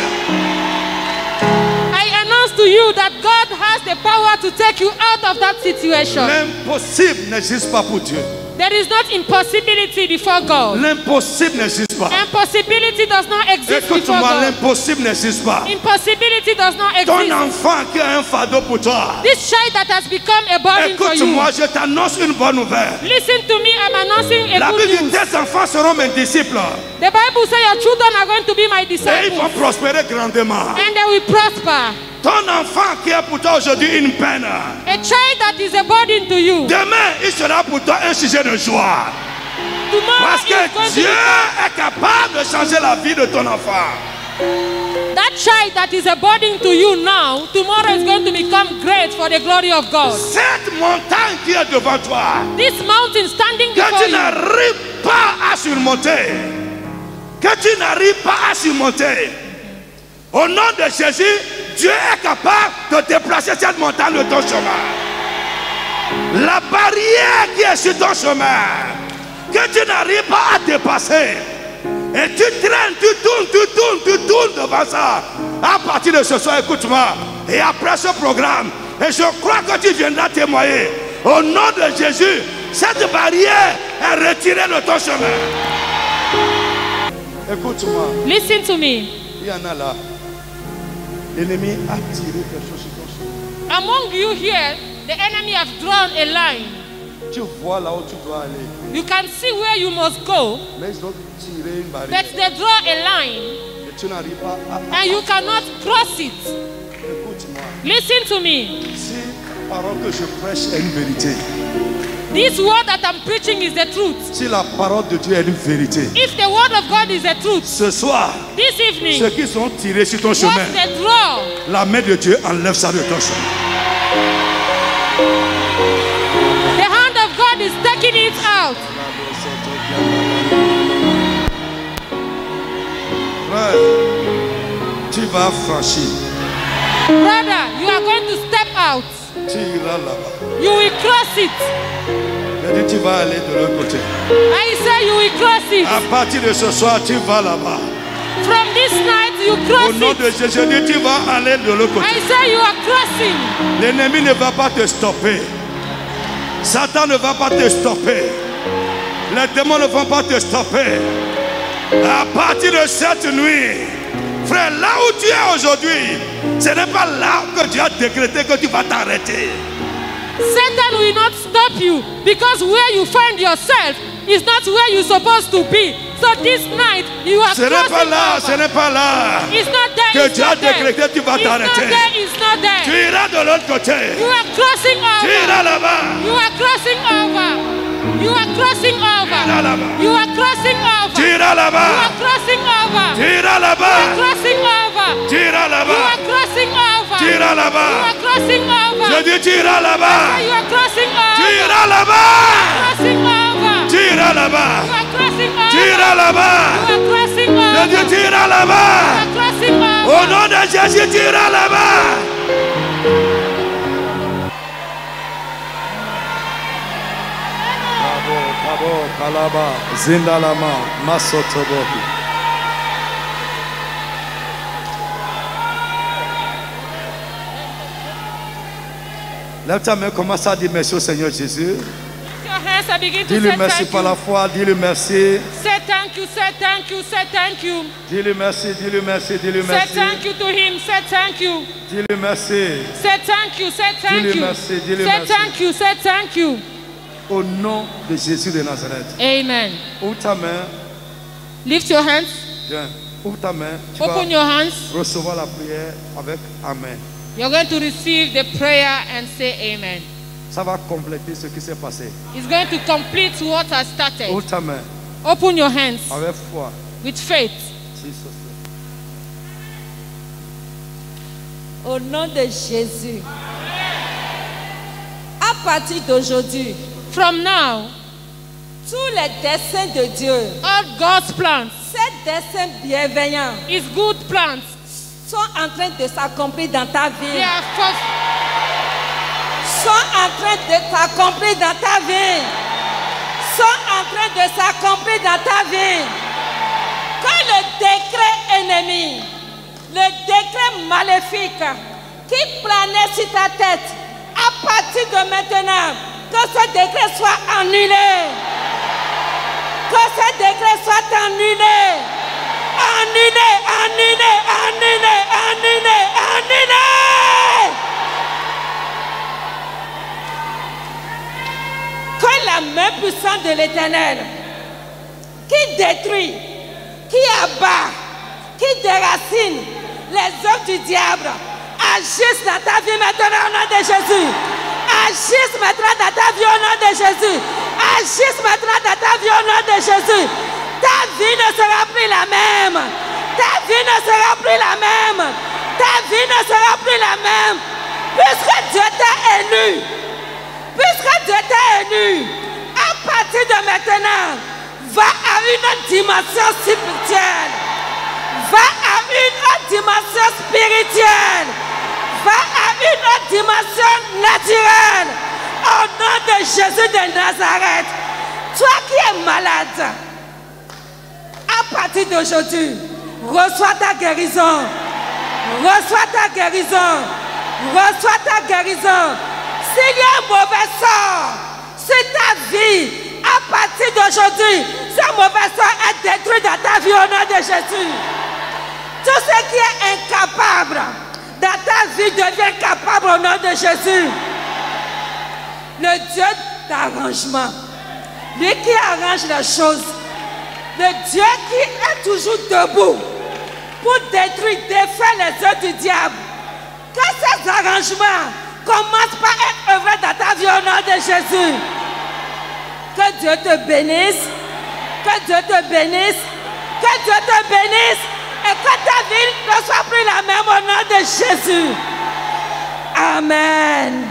I announce to you that God has the power to take you out of that situation. L'impossible n'existe pas pour Dieu. There is not impossibility before God. L'impossible n'existe pas. Impossibility does not exist before Écoute-moi, God. l'impossible n'existe pas. Impossibility does not Ton exist. enfant qui a un fardeau pour toi. This child that has become a burden for you. Écoute-moi, je t'annonce une bonne nouvelle. Listen to me, I'm announcing a La good Bible dit news. tes enfants seront mes disciples The Bible says your children are going to be my et ils disciples vont prospérer grandement. and they will prosper. Ton enfant qui est pour toi aujourd'hui une peine, A child that is a burden to you, demain il sera pour toi un sujet de joie. tomorrow Parce is going que to Dieu become, est capable de changer la vie de ton enfant. that child that is a burden to you now, tomorrow is going to become great for the glory of God. Cette montagne qui est devant toi, This mountain standing que before tu you, n'arrives pas à surmonter, que tu n'arrives pas à surmonter, au nom de Jésus, Dieu est capable de déplacer cette montagne de ton chemin. La barrière qui est sur ton chemin, que tu n'arrives pas à dépasser, et tu traînes, tu tournes devant ça. À partir de ce soir, écoute-moi, et après ce programme, et je crois que tu viendras témoigner, au nom de Jésus, cette barrière est retirée de ton chemin. Écoute-moi, listen to me. il y en a là. L'ennemi a tiré quelque chose sur ton chemin. Among you here, the enemy have drawn a line. Tu vois là où tu dois aller, You can see where you must go, mais ils ont tiré une barrière. but they draw a line Et tu n'arrives pas à... and you cannot cross it. Écoute-moi, Listen to me. si la parole que je prêche est une vérité, This word that I'm preaching is the truth. si la parole de Dieu est une vérité, If the word of God is the truth, ce soir, this evening, ceux qui sont tirés sur ton what chemin, they draw, la main de Dieu enlève ça de ton chemin. the hand of God is taking it out. Frère, tu vas franchir, Brother, you are going to step out. tu iras là-bas. You will cross it. Je dis, tu vas aller de l'autre côté. I say you will cross it. À partir de ce soir, tu vas là-bas. From this night, you Au cross nom it. de Jésus, je dis, tu vas aller de l'autre côté. I say you are crossing. L'ennemi ne va pas te stopper. Satan ne va pas te stopper. Les démons ne vont pas te stopper. À partir de cette nuit, frère, là où tu es aujourd'hui, ce n'est pas là que Dieu a décrété que tu vas t'arrêter. Satan will not stop you because where you find yourself is not where you're supposed to be. So this night you are Ce n'est pas crossing là, over. ce n'est pas là It's not there. que It's Dieu a not there. décrété que tu vas It's not t'arrêter. there. It's not Tu there. iras de l'autre côté. You are crossing Tu iras over. là-bas. You are crossing over. You are crossing over. iras là-bas. You are crossing over. Tu iras You là-bas. are crossing over. Tu iras You are là-bas. crossing over. Tu iras You là-bas. are crossing over. Tu iras You là-bas. are crossing over. Je dis, tu iras là-bas. You are crossing Tu over. iras là-bas. Crossing over. Tu iras là-bas. You are crossing over. Tu iras là-bas. You are crossing Je over. dis, tu iras là-bas. You are crossing over. Au nom de Jésus, tu iras là-bas. Kabo, Kalaba, Zindalama, Masotobohi. Lève ta main, commence à dire merci au Seigneur Jésus. Your hands and begin to Dis-lui say merci thank par you. la foi, dis-lui merci. Say thank thank you, say thank you, say thank you. Dis-lui merci, dis-lui merci, dis-lui Say merci. thank you to him, say thank you. Dis-lui merci. Say thank you, say thank Dis-lui you. merci, dis-lui Say merci. thank you, say thank you. Au nom de Jésus de Nazareth. Amen. Ouvre ta main. Lift your hands. Viens. Ouvre ta main. Tu Open vas your hands. recevoir la prière avec Amen. You're going to receive the prayer and say amen. Ça va compléter ce qui s'est passé. It's going to complete what has started. Ouvre ta main Open your hands avec foi. with faith. Jesus. Au nom de Jésus. À partir d'aujourd'hui, From now, tous les desseins de Dieu, all God's plans, ces desseins bienveillants, His good plans, sont en train de s'accomplir dans ta they vie. are Sont en train de s'accomplir dans ta vie. Sont en train de s'accomplir dans ta vie. Que le décret ennemi, le décret maléfique qui planait sur ta tête, à partir de maintenant, que ce décret soit annulé. Que ce décret soit annulé. Annulé, annulé, annulé, annulé, annulé. Que la main puissante de l'Éternel, qui détruit, qui abat, qui déracine les œuvres du diable, agisse dans ta vie maintenant au nom de Jésus. Agisse maintenant dans ta vie au nom de Jésus. Agisse maintenant dans ta vie au nom de Jésus. Ta vie ne sera plus la même. Ta vie ne sera plus la même. Ta vie ne sera plus la même. Puisque Dieu t'a élu. Puisque Dieu t'a élu. À partir de maintenant, va à une autre dimension spirituelle. Va à une autre dimension spirituelle. Va à une autre dimension naturelle. Au nom de Jésus de Nazareth. Toi qui es malade, à partir d'aujourd'hui, reçois ta guérison. Reçois ta guérison. Reçois ta guérison. S'il y a un mauvais sort sur ta vie, à partir d'aujourd'hui, ce mauvais sort est détruit dans ta vie au nom de Jésus. Tout ce qui est incapable dans ta vie devient capable au nom de Jésus. Le Dieu d'arrangement, lui qui arrange les choses, le Dieu qui est toujours debout pour détruire, défaire les œuvres du diable. Que ces arrangements commencent par être œuvrés dans ta vie au nom de Jésus. Que Dieu te bénisse, que Dieu te bénisse, que Dieu te bénisse et que ta vie ne soit plus la même au nom de Jésus. Amen.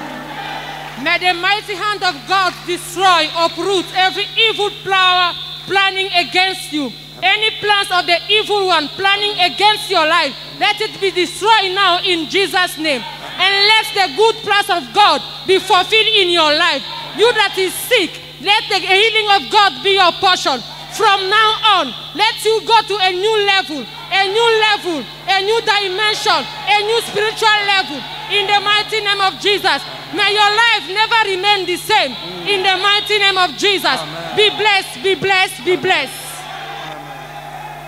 may the mighty hand of God destroy, uproot every evil power planning against you. Any plans of the evil one planning against your life, let it be destroyed now in Jesus' name. And let the good plans of God be fulfilled in your life. You that is sick, let the healing of God be your portion. From now on, let you go to a new level, a new dimension, a new spiritual level. In the mighty name of Jesus. May your life never remain the same. In the mighty name of Jesus. Amen. Be blessed, be blessed, be blessed.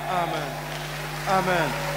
Amen. Amen. Amen.